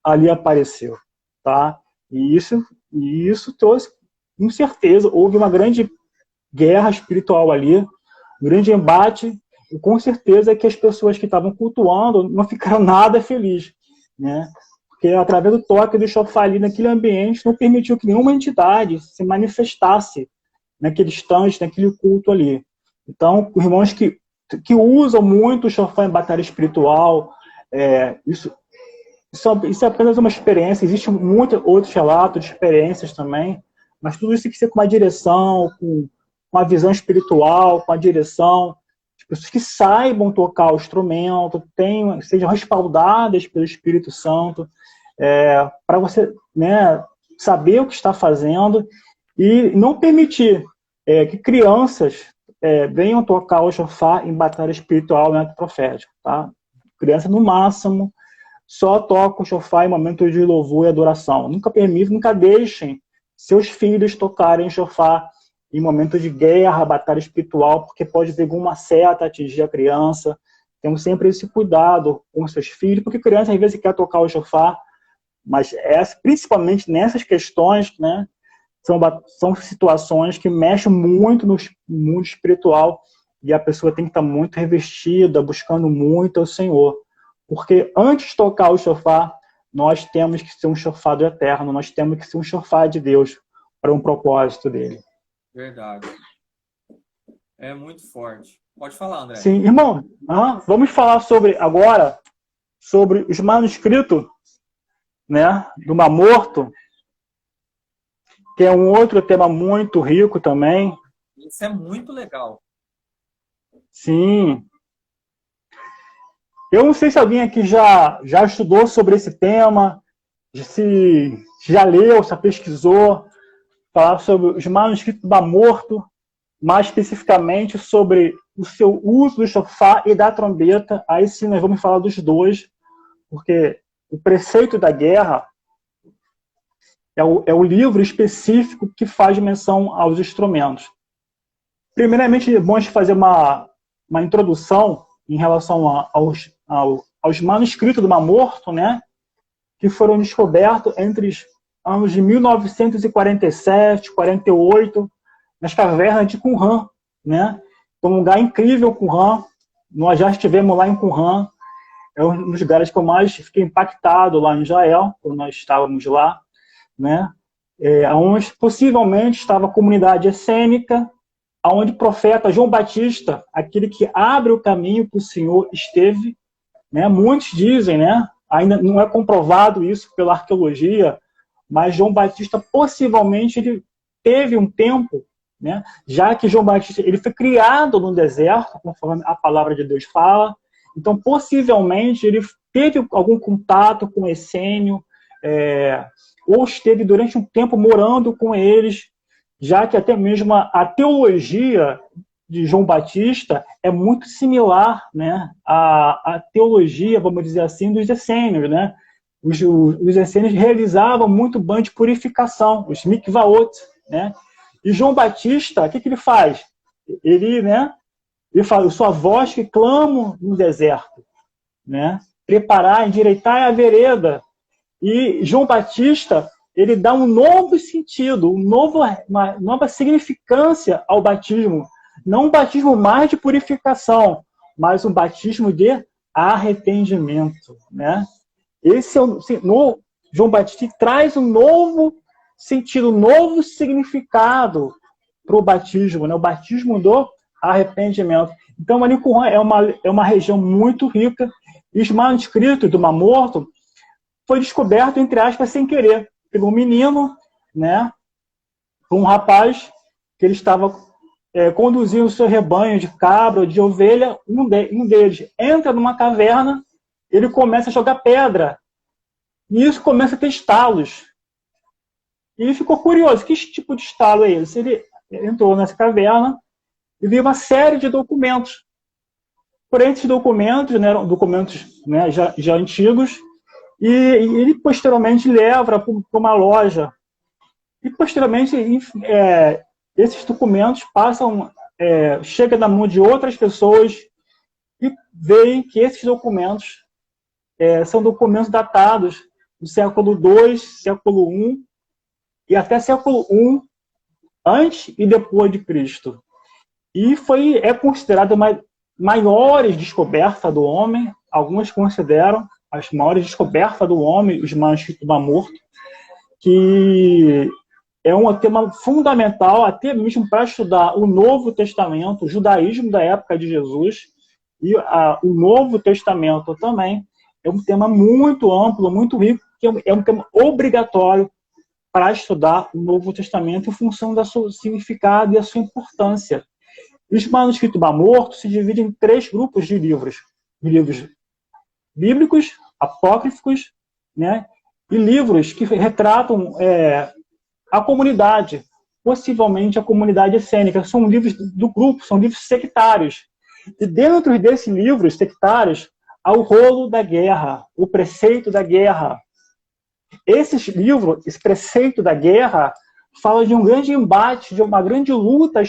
ali apareceu. Tá? E isso trouxe, com certeza, houve uma grande guerra espiritual ali, um grande embate, e com certeza que as pessoas que estavam cultuando não ficaram nada felizes, né? Porque através do toque do chofar ali naquele ambiente não permitiu que nenhuma entidade se manifestasse naquele instante, naquele culto ali. Então, os irmãos que usam muito o chofar em batalha espiritual, isso é apenas uma experiência, existem muitos outros relatos de experiências também, mas tudo isso tem que ser com uma direção, com uma visão espiritual, com a direção de pessoas que saibam tocar o instrumento, sejam respaldadas pelo Espírito Santo, para você, né, saber o que está fazendo e não permitir que crianças venham tocar o chofar em batalha espiritual, né, profético. Tá? Criança, no máximo, só toca o chofar em momentos de louvor e adoração. Nunca deixem seus filhos tocarem chofar em momentos de guerra, batalha espiritual, porque pode vir alguma seta atingir a criança. Temos sempre esse cuidado com seus filhos, porque criança às vezes quer tocar o chofar, mas principalmente nessas questões, né, são situações que mexem muito no mundo espiritual e a pessoa tem que estar muito revestida, buscando muito ao Senhor. Porque antes de tocar o shofar, nós temos que ser um shofar do Eterno, nós temos que ser um shofar de Deus para um propósito dele. Verdade. É muito forte. Pode falar, André. Sim, irmão, vamos falar agora sobre os manuscritos, né, do Mar Morto, que é um outro tema muito rico também. Isso é muito legal. Sim. Eu não sei se alguém aqui já estudou sobre esse tema, se já leu, se pesquisou, falar sobre os manuscritos do Mar Morto, mais especificamente sobre o seu uso do shofar e da trombeta. Aí sim nós vamos falar dos dois, porque o preceito da guerra é o livro específico que faz menção aos instrumentos. Primeiramente, vamos fazer uma introdução em relação aos manuscritos do Mar Morto, né, que foram descobertos entre os anos de 1947, 48, nas cavernas de Qumran, né? É um lugar incrível, Qumran. Nós já estivemos lá em Qumran. É um dos lugares que eu mais fiquei impactado lá em Israel, quando nós estávamos lá, né? Onde possivelmente estava a comunidade essênica, onde o profeta João Batista, aquele que abre o caminho para o Senhor, esteve, né? Muitos dizem, né? Ainda não é comprovado isso pela arqueologia, mas João Batista possivelmente ele teve um tempo, né? Já que João Batista ele foi criado no deserto, conforme a palavra de Deus fala, então possivelmente ele teve algum contato com Essênio, ou esteve durante um tempo morando com eles, já que até mesmo a teologia de João Batista é muito similar, né, à teologia, vamos dizer assim, dos essênios, né? Os essênios realizavam muito banho de purificação, os mikvaot, né? E João Batista, o que ele faz? Ele fala, sua voz que clamo no deserto, né? Preparar, endireitar a vereda. E João Batista, ele dá um novo sentido, uma nova significância ao batismo. Não um batismo mais de purificação, mas um batismo de arrependimento, né? Esse é João Batista traz um novo sentido, um novo significado para o batismo, né? O batismo do arrependimento. Então, ali Qumran é uma região muito rica. E os manuscritos do Mar Morto foi descoberto, entre aspas, sem querer, por um menino, né? Um rapaz que ele estava conduzindo o seu rebanho de cabra, de ovelha. Um deles entra numa caverna, ele começa a jogar pedra. E isso começa a ter estalos. E ele ficou curioso, que tipo de estalo é esse? Ele entrou nessa caverna e viu uma série de documentos. Porém, esses documentos, né, eram documentos, né, já antigos, e ele posteriormente leva para uma loja. E posteriormente, esses documentos chegam na mão de outras pessoas e veem que esses documentos são documentos datados do século II, século I e até século I, antes e depois de Cristo. E é considerado uma maiores descobertas do homem. Alguns consideram as maiores descobertas do homem, os manuscritos do Mar Morto, que é um tema fundamental até mesmo para estudar o Novo Testamento, o judaísmo da época de Jesus, e o Novo Testamento também. É um tema muito amplo, muito rico, que é um tema obrigatório para estudar o Novo Testamento em função do seu significado e a sua importância. Os manuscritos do Mar Morto se dividem em 3 grupos de livros. Livros bíblicos, apócrifos, né? E livros que retratam a comunidade, possivelmente a comunidade essênica. São livros do grupo, são livros sectários. E dentro desses livros sectários, há o rolo da guerra, o preceito da guerra. Esses livros, esse preceito da guerra, fala de um grande embate, de uma grande luta,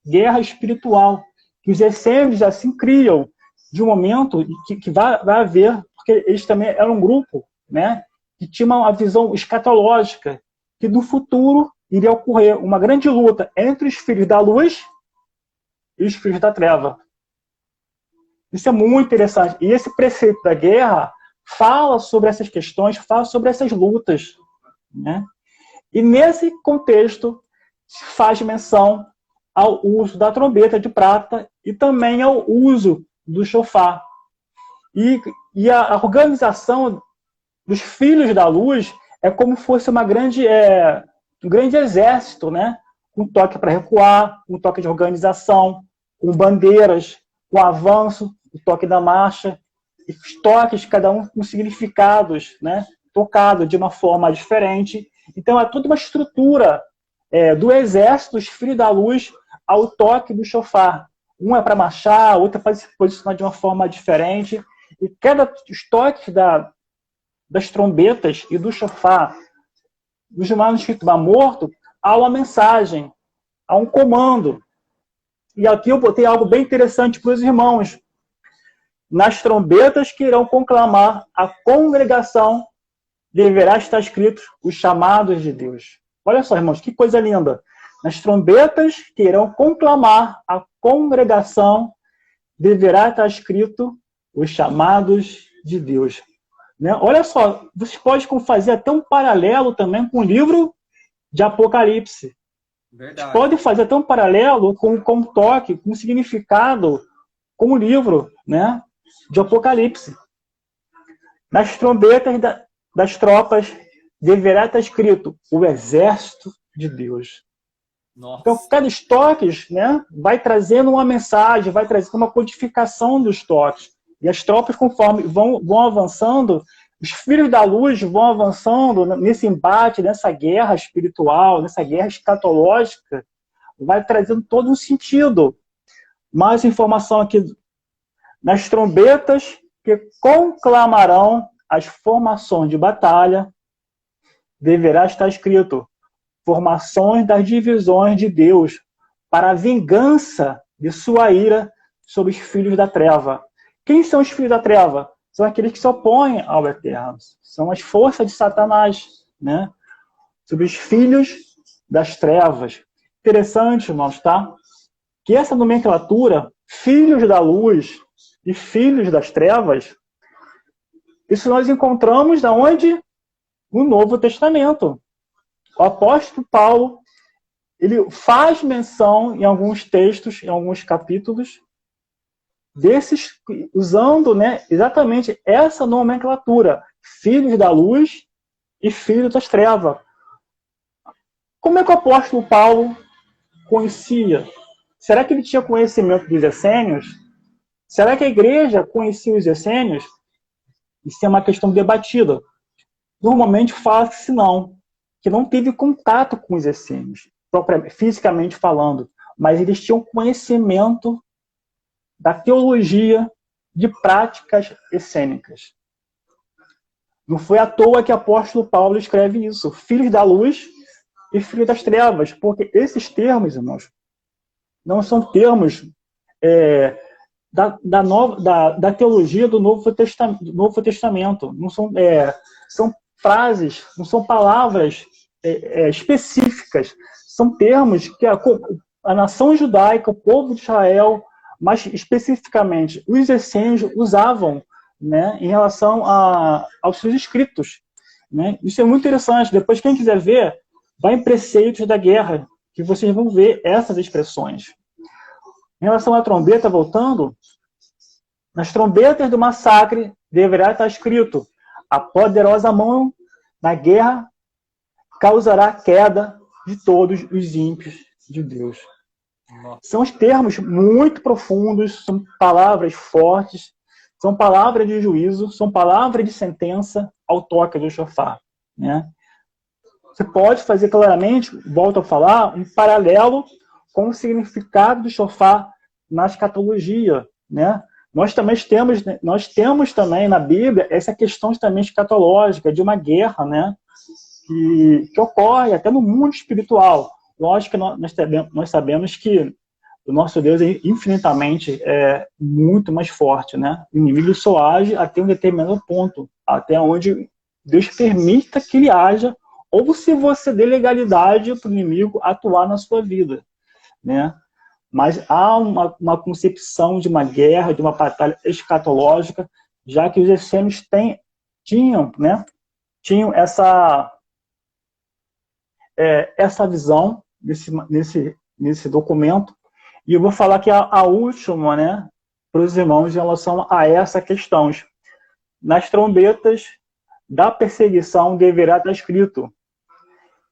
guerra espiritual, que os essênios assim criam, de um momento que vai haver, porque eles também eram um grupo, né, que tinha uma visão escatológica, que no futuro iria ocorrer uma grande luta entre os filhos da luz e os filhos da treva. Isso é muito interessante. E esse preceito da guerra fala sobre essas questões, fala sobre essas lutas, né? E nesse contexto se faz menção ao uso da trombeta de prata e também ao uso do chofar. E a organização dos filhos da luz é como se fosse um grande exército, né? Um toque para recuar, um toque de organização, com bandeiras, com avanço, o toque da marcha, e os toques, cada um com significados, né? Tocado de uma forma diferente. Então, é toda uma estrutura do exército, dos filhos da luz, ao toque do chofar. Um é para marchar, outro é para se posicionar de uma forma diferente. E os toques das trombetas e do chofar, nos manuscritos Mar Morto, há uma mensagem, há um comando. E aqui eu botei algo bem interessante para os irmãos. Nas trombetas que irão conclamar a congregação, deverá estar escrito os chamados de Deus. Olha só, irmãos, que coisa linda. Nas trombetas que irão conclamar a congregação, deverá estar escrito os chamados de Deus. Né? Olha só, vocês podem fazer até um paralelo também com o livro de Apocalipse. Verdade. Vocês podem fazer até um paralelo com toque, com significado, com o livro, né, de Apocalipse. Nas trombetas das tropas deverá estar escrito o exército de Deus. Nossa. Então, cada estoques, né, vai trazendo uma mensagem, vai trazendo uma codificação dos toques. E as tropas, conforme vão avançando, os filhos da luz vão avançando nesse embate, nessa guerra espiritual, nessa guerra escatológica, vai trazendo todo um sentido. Mais informação aqui. Nas trombetas que conclamarão as formações de batalha, deverá estar escrito formações das divisões de Deus para a vingança de sua ira sobre os filhos da treva. Quem são os filhos da treva? São aqueles que se opõem ao Eterno. São as forças de Satanás, né? Sobre os filhos das trevas. Interessante, irmãos, tá? Que essa nomenclatura, filhos da luz e filhos das trevas, isso nós encontramos da onde? No Novo Testamento. O apóstolo Paulo, ele faz menção em alguns textos, em alguns capítulos, desses, usando, né, exatamente essa nomenclatura, filhos da luz e filhos das trevas. Como é que o apóstolo Paulo conhecia? Será que ele tinha conhecimento dos essênios? Será que a igreja conhecia os essênios? Isso é uma questão debatida. Normalmente fala-se não, que não teve contato com os essênios, fisicamente falando, mas eles tinham conhecimento da teologia de práticas essênicas. Não foi à toa que o apóstolo Paulo escreve isso, filhos da luz e filhos das trevas, porque esses termos, irmãos, não são termos da teologia do Novo Testamento. Não são, são frases, não são palavras específicas, são termos que a nação judaica, o povo de Israel, mas especificamente os essênios usavam, né, em relação aos seus escritos. Né? Isso é muito interessante. Depois, quem quiser ver, vai em Preceitos da Guerra, que vocês vão ver essas expressões. Em relação à trombeta, voltando, nas trombetas do massacre deverá estar escrito: a poderosa mão na guerra causará a queda de todos os ímpios de Deus. Nossa. São os termos muito profundos, são palavras fortes, são palavras de juízo, são palavras de sentença ao toque do chofar. Né? Você pode fazer claramente, volto a falar, um paralelo com o significado do chofar na escatologia. Né? Nós temos também na Bíblia essa questão também escatológica, de uma guerra, né? que ocorre até no mundo espiritual. Lógico que nós sabemos que o nosso Deus é infinitamente muito mais forte. Né? O inimigo só age até um determinado ponto, até onde Deus permita que ele haja, ou se você dê legalidade para o inimigo atuar na sua vida. Né? mas há uma concepção de uma guerra, de uma batalha escatológica, já que os essênios tinham, né, tinham essa visão nesse documento. E eu vou falar que a última, né, para os irmãos em relação a essa questão. Nas trombetas da perseguição deverá estar escrito: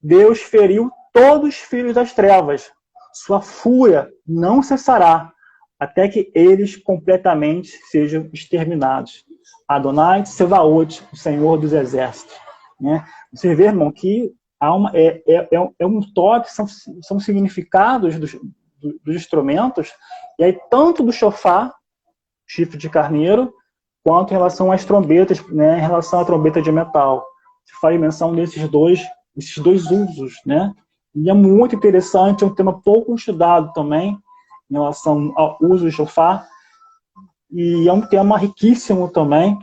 Deus feriu todos os filhos das trevas. Sua fúria não cessará até que eles completamente sejam exterminados. Adonai Tsevaot, o Senhor dos Exércitos. Né? Você vê, irmão, que há um toque, são significados dos instrumentos, e aí tanto do shofar, chifre de carneiro, quanto em relação às trombetas, né, em relação à trombeta de metal. Se faz menção desses dois usos, né? E é muito interessante, é um tema pouco estudado também, em relação ao uso do shofar, e é um tema riquíssimo também.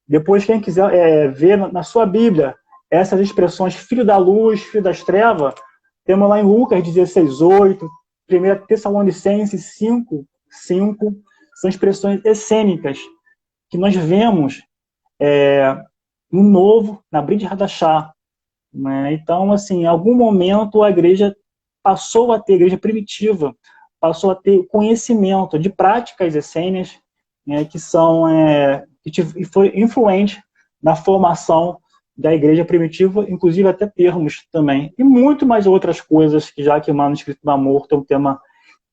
Depois, quem quiser ver na sua Bíblia essas expressões filho da luz, filho das trevas, temos lá em Lucas 16:8, 1 Tessalonicenses 5:5, são expressões essênicas que nós vemos no Novo, na Brit Hadashah. Né? Então, assim, em algum momento a igreja passou a ter, a igreja primitiva, passou a ter conhecimento de práticas essênias, né, que foi influente na formação da igreja primitiva, inclusive até termos também. E muito mais outras coisas, que já que o Manuscrito do Amor é um tema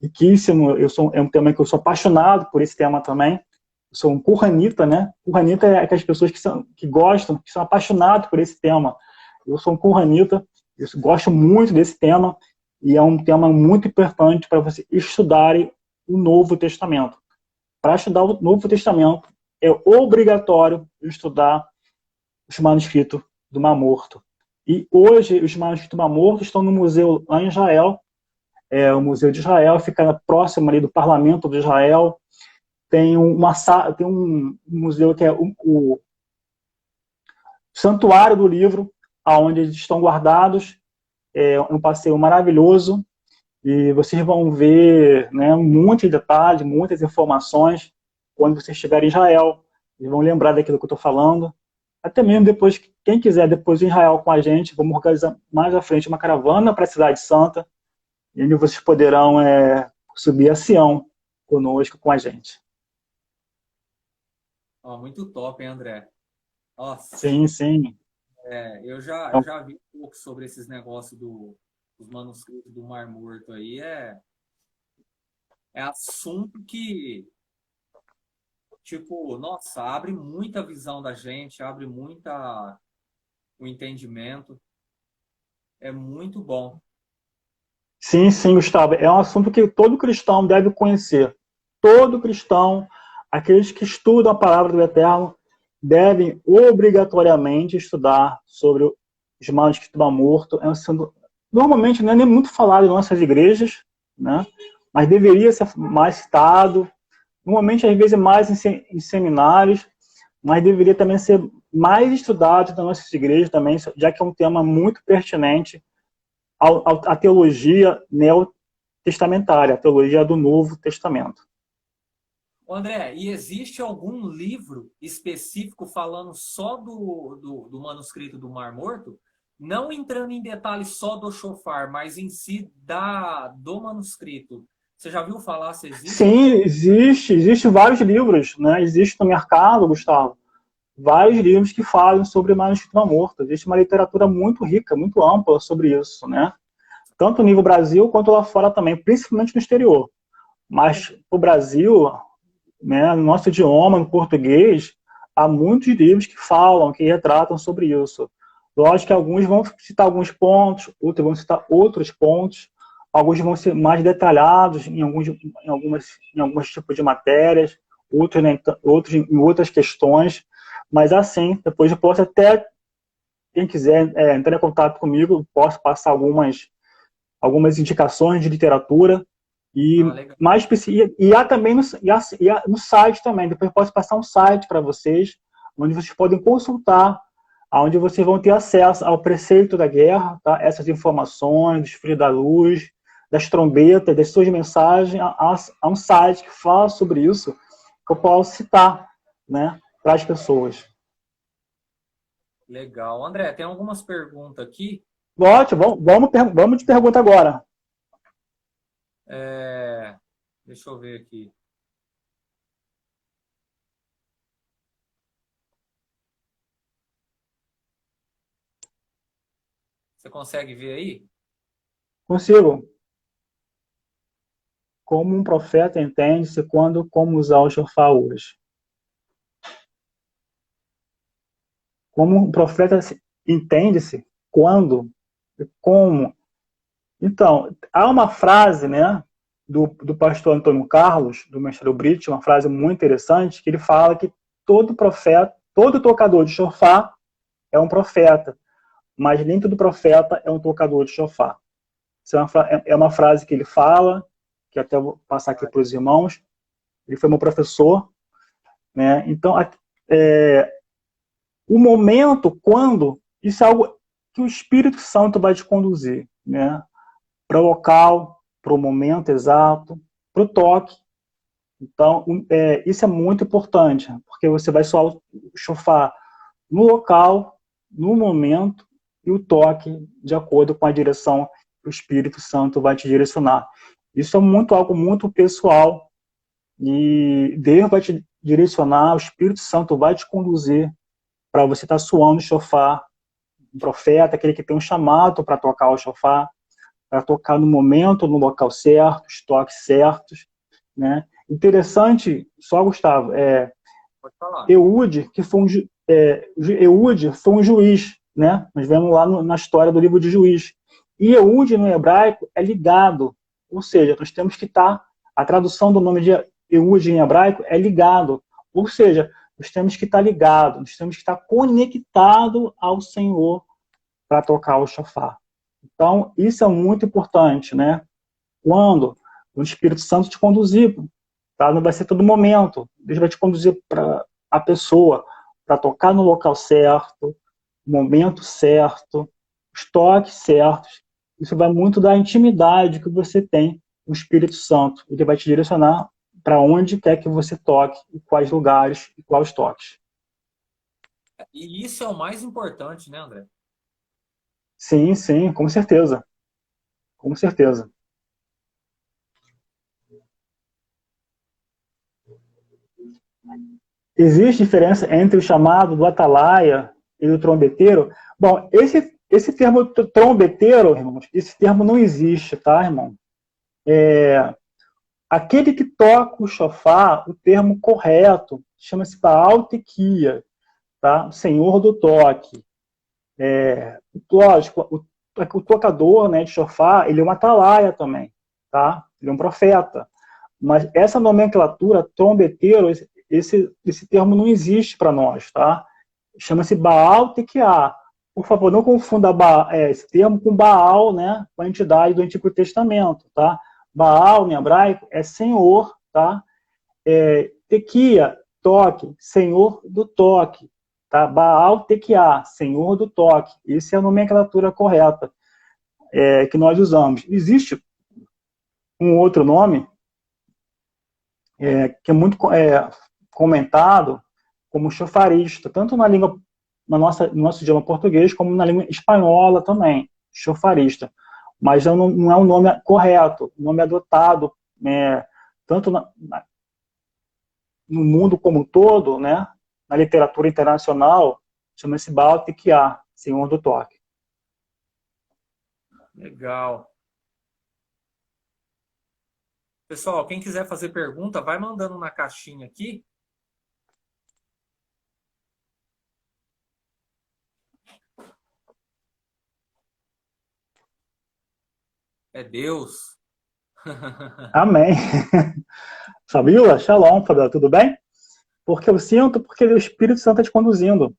riquíssimo, é um tema que eu sou apaixonado por esse tema também. Eu sou um Qur'anita, né? Qur'anita é aquelas pessoas que gostam, que são apaixonadas por esse tema. Eu sou um Qur'anita, eu gosto muito desse tema, e é um tema muito importante para você estudarem o Novo Testamento. Para estudar o Novo Testamento, é obrigatório estudar os manuscritos do Mar Morto. E hoje, os manuscritos do Mar Morto estão no museu lá em Israel. O Museu de Israel fica próximo ali do Parlamento de Israel. Tem um museu que é o Santuário do Livro, onde eles estão guardados. É um passeio maravilhoso. E vocês vão ver, né, muitos detalhes, muitas informações. Quando vocês chegarem em Israel, eles vão lembrar daquilo que eu estou falando. Até mesmo depois, quem quiser depois em Israel com a gente, vamos organizar mais à frente uma caravana para a Cidade Santa, e onde vocês poderão subir a Sião conosco, com a gente. Muito top, hein, André? Nossa. Sim, sim. Eu já vi um pouco sobre esses negócios dos manuscritos do Mar Morto aí. É assunto que, tipo, nossa, abre muita visão da gente, abre muita o entendimento. É muito bom. Sim, sim, Gustavo. É um assunto que todo cristão deve conhecer. Todo cristão, aqueles que estudam a palavra do Eterno, devem obrigatoriamente estudar sobre os manuscritos do Mar Morto. Normalmente não é nem muito falado em nossas igrejas, né? Mas deveria ser mais citado. Normalmente, às vezes, mais em seminários, mas deveria também ser mais estudado nas nossas igrejas também, já que é um tema muito pertinente à teologia neotestamentária, a teologia do Novo Testamento. André, e existe algum livro específico falando só do manuscrito do Mar Morto? Não entrando em detalhes só do shofar, mas em si do manuscrito. Você já viu falar se existe? Sim, existe vários livros, né? Existe no mercado, Gustavo, vários livros que falam sobre o manuscrito do Mar Morto. Existe uma literatura muito rica, muito ampla sobre isso, né? Tanto no nível Brasil quanto lá fora também, principalmente no exterior. Mas o Brasil, né, no nosso idioma, no português, há muitos livros que falam, que retratam sobre isso. Lógico que alguns vão citar alguns pontos, outros vão citar outros pontos, alguns vão ser mais detalhados em alguns tipos de matérias, outros em outras questões, mas assim, depois eu posso até, quem quiser entrar em contato comigo, posso passar algumas indicações de literatura, e há também no site também. Depois eu posso passar um site para vocês, onde vocês podem consultar, onde vocês vão ter acesso ao preceito da guerra, tá? Essas informações, dos filhos da luz, das trombetas, das suas mensagens, a um site que fala sobre isso, que eu posso citar, né, para as pessoas. Legal. André, tem algumas perguntas aqui. Ótimo, vamos de pergunta agora. Deixa eu ver aqui. Você consegue ver aí? Consigo. Como um profeta entende-se quando como usar o shofar hoje? Como um profeta entende-se quando e como. Então, há uma frase, né, do pastor Antônio Carlos, do mestre Brito, uma frase muito interessante, que ele fala que todo profeta, todo tocador de shofar é um profeta, mas nem todo profeta é um tocador de shofar. Isso é uma frase que ele fala, que até vou passar aqui para os irmãos. Ele foi meu professor, né? Então, o momento, quando, isso é algo que o Espírito Santo vai te conduzir, né? Para o local, para o momento exato, para o toque. Então, isso é muito importante, porque você vai soar o shofar no local, no momento e o toque de acordo com a direção que o Espírito Santo vai te direcionar. Isso é algo muito pessoal e Deus vai te direcionar, o Espírito Santo vai te conduzir para você estar suando o shofar, um profeta, aquele que tem um chamado para tocar o shofar, para tocar no momento, no local certo, os toques certos, né? Interessante, só Gustavo, Pode falar. Eude, que foi Eude foi um juiz, né? Nós vemos lá na história do livro de Juiz. E Eude no hebraico é ligado, ou seja, nós temos que estar, a tradução do nome de Eude em hebraico é ligado, ou seja, nós temos que estar ligados, nós temos que estar conectado ao Senhor para tocar o shofar. Então, isso é muito importante, né? Quando o Espírito Santo te conduzir, tá? Não vai ser todo momento. Deus vai te conduzir para a pessoa, para tocar no local certo, no momento certo, os toques certos. Isso vai muito da intimidade que você tem com o Espírito Santo. Ele vai te direcionar para onde quer que você toque, e quais lugares e quais toques. E isso é o mais importante, né, André? Sim, sim, com certeza. Com certeza. Existe diferença entre o chamado do atalaia e o trombeteiro? Bom, esse termo trombeteiro, irmãos, esse termo não existe, tá, irmão? Aquele que toca o shofar, o termo correto, chama-se Baal Tequia, tá? O senhor do toque. Lógico, o tocador, né, de shofar, ele é um atalaia também, tá? Ele é um profeta. Mas essa nomenclatura, trombeteiro, esse termo não existe para nós, tá? Chama-se Baal Tequiá. Por favor, não confunda esse termo com Baal, né? Com a entidade do Antigo Testamento, tá? Baal, em hebraico, é Senhor, tá? Tequia, toque, Senhor do toque, tá? Baal Tequiá, Senhor do toque. Essa é a nomenclatura correta que nós usamos. Existe um outro nome que é muito comentado como chofarista, tanto na língua, no nosso idioma português, como na língua espanhola também, chofarista. Mas não é um nome correto, o nome adotado, tanto no mundo como um todo, né, na literatura internacional, chama-se Baal Tequiá, Senhor do Toque. Legal. Pessoal, quem quiser fazer pergunta, vai mandando na caixinha aqui. É Deus. Amém. Fabíola, shalom, Fabíola, tudo bem? Porque eu sinto, porque o Espírito Santo está te conduzindo.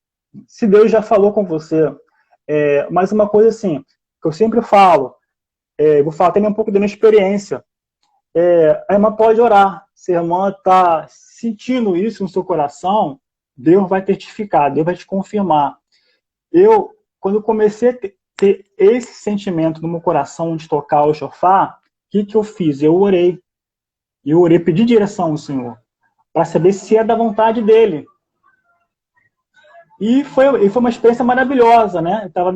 Se Deus já falou com você, mas uma coisa assim, que eu sempre falo, vou falar também um pouco da minha experiência. A irmã pode orar. Se a irmã está sentindo isso no seu coração, Deus vai testificar, Deus vai te confirmar. Quando eu comecei a ter esse sentimento no meu coração de tocar o shofar, que eu fiz? Eu orei. Pedi direção ao Senhor, para saber se é da vontade dele. E foi uma experiência maravilhosa, né? Eu tava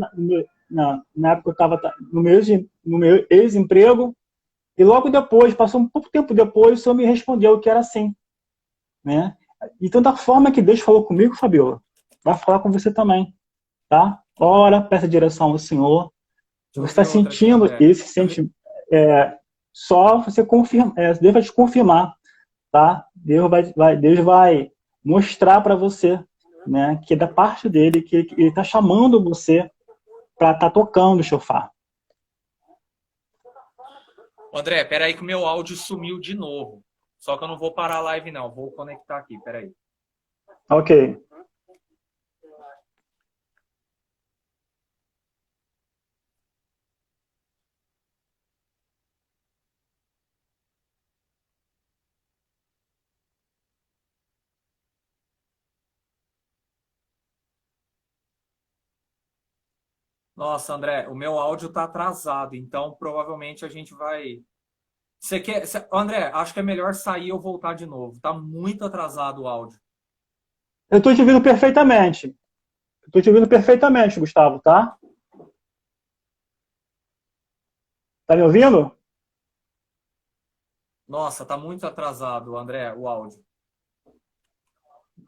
na época eu estava no meu ex-emprego, e logo depois, passou um pouco tempo depois, o Senhor me respondeu que era assim, né? Então, da forma que Deus falou comigo, Fabiola, vai falar com você também, tá? Ora, peça direção ao Senhor. Deixa eu Você está ver outra aqui, sentindo André. esse sentimento. Só você confirma, Deus vai te confirmar, tá? Deus vai mostrar para você, né, que é da parte dele, que ele está chamando você para estar tocando o chofar. André, peraí que o meu áudio sumiu de novo. Só que eu não vou parar a live, não. Vou conectar aqui, peraí. Ok. Nossa, André, o meu áudio tá atrasado, então provavelmente a gente vai. Você quer. André, acho que é melhor sair ou voltar de novo. Tá muito atrasado o áudio. Eu estou te ouvindo perfeitamente. Estou te ouvindo perfeitamente, Gustavo, tá? Tá me ouvindo? Nossa, tá muito atrasado, André, o áudio.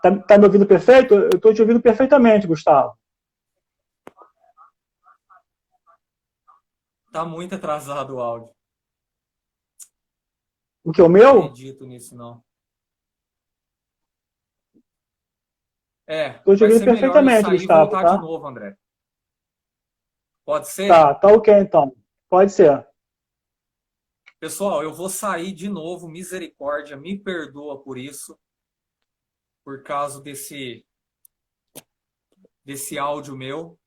Tá me ouvindo perfeito? Eu estou te ouvindo perfeitamente, Gustavo. Tá muito atrasado o áudio. O que é o Não meu? acredito nisso, não. Estou te Vai ouvindo ser melhor eu perfeitamente, sair e Gustavo, voltar de tá? novo, André. Pode ser? Tá ok então. Pode ser. Pessoal, eu vou sair de novo, misericórdia, me perdoa por isso, por causa desse áudio meu.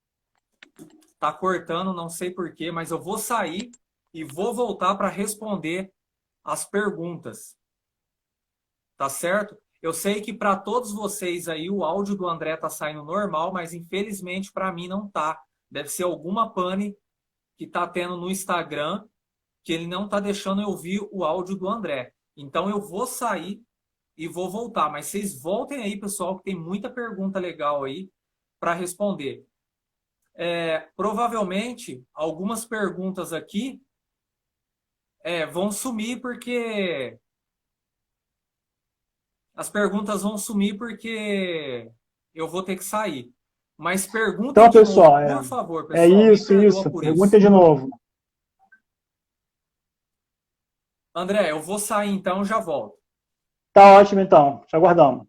Tá cortando, não sei porquê, mas eu vou sair e vou voltar para responder as perguntas. Tá certo? Eu sei que para todos vocês aí o áudio do André tá saindo normal, mas infelizmente para mim não tá. Deve ser alguma pane que tá tendo no Instagram que ele não tá deixando eu ouvir o áudio do André. Então eu vou sair e vou voltar, mas vocês voltem aí, pessoal, que tem muita pergunta legal aí para responder. Provavelmente algumas perguntas aqui vão sumir porque as perguntas vão sumir porque eu vou ter que sair. Mas perguntem Então, de pessoal, novo, por favor, é pessoal, me isso, perdoa isso. por Pergunta isso. de novo. André, eu vou sair então, já volto. Tá ótimo então. Te aguardamos.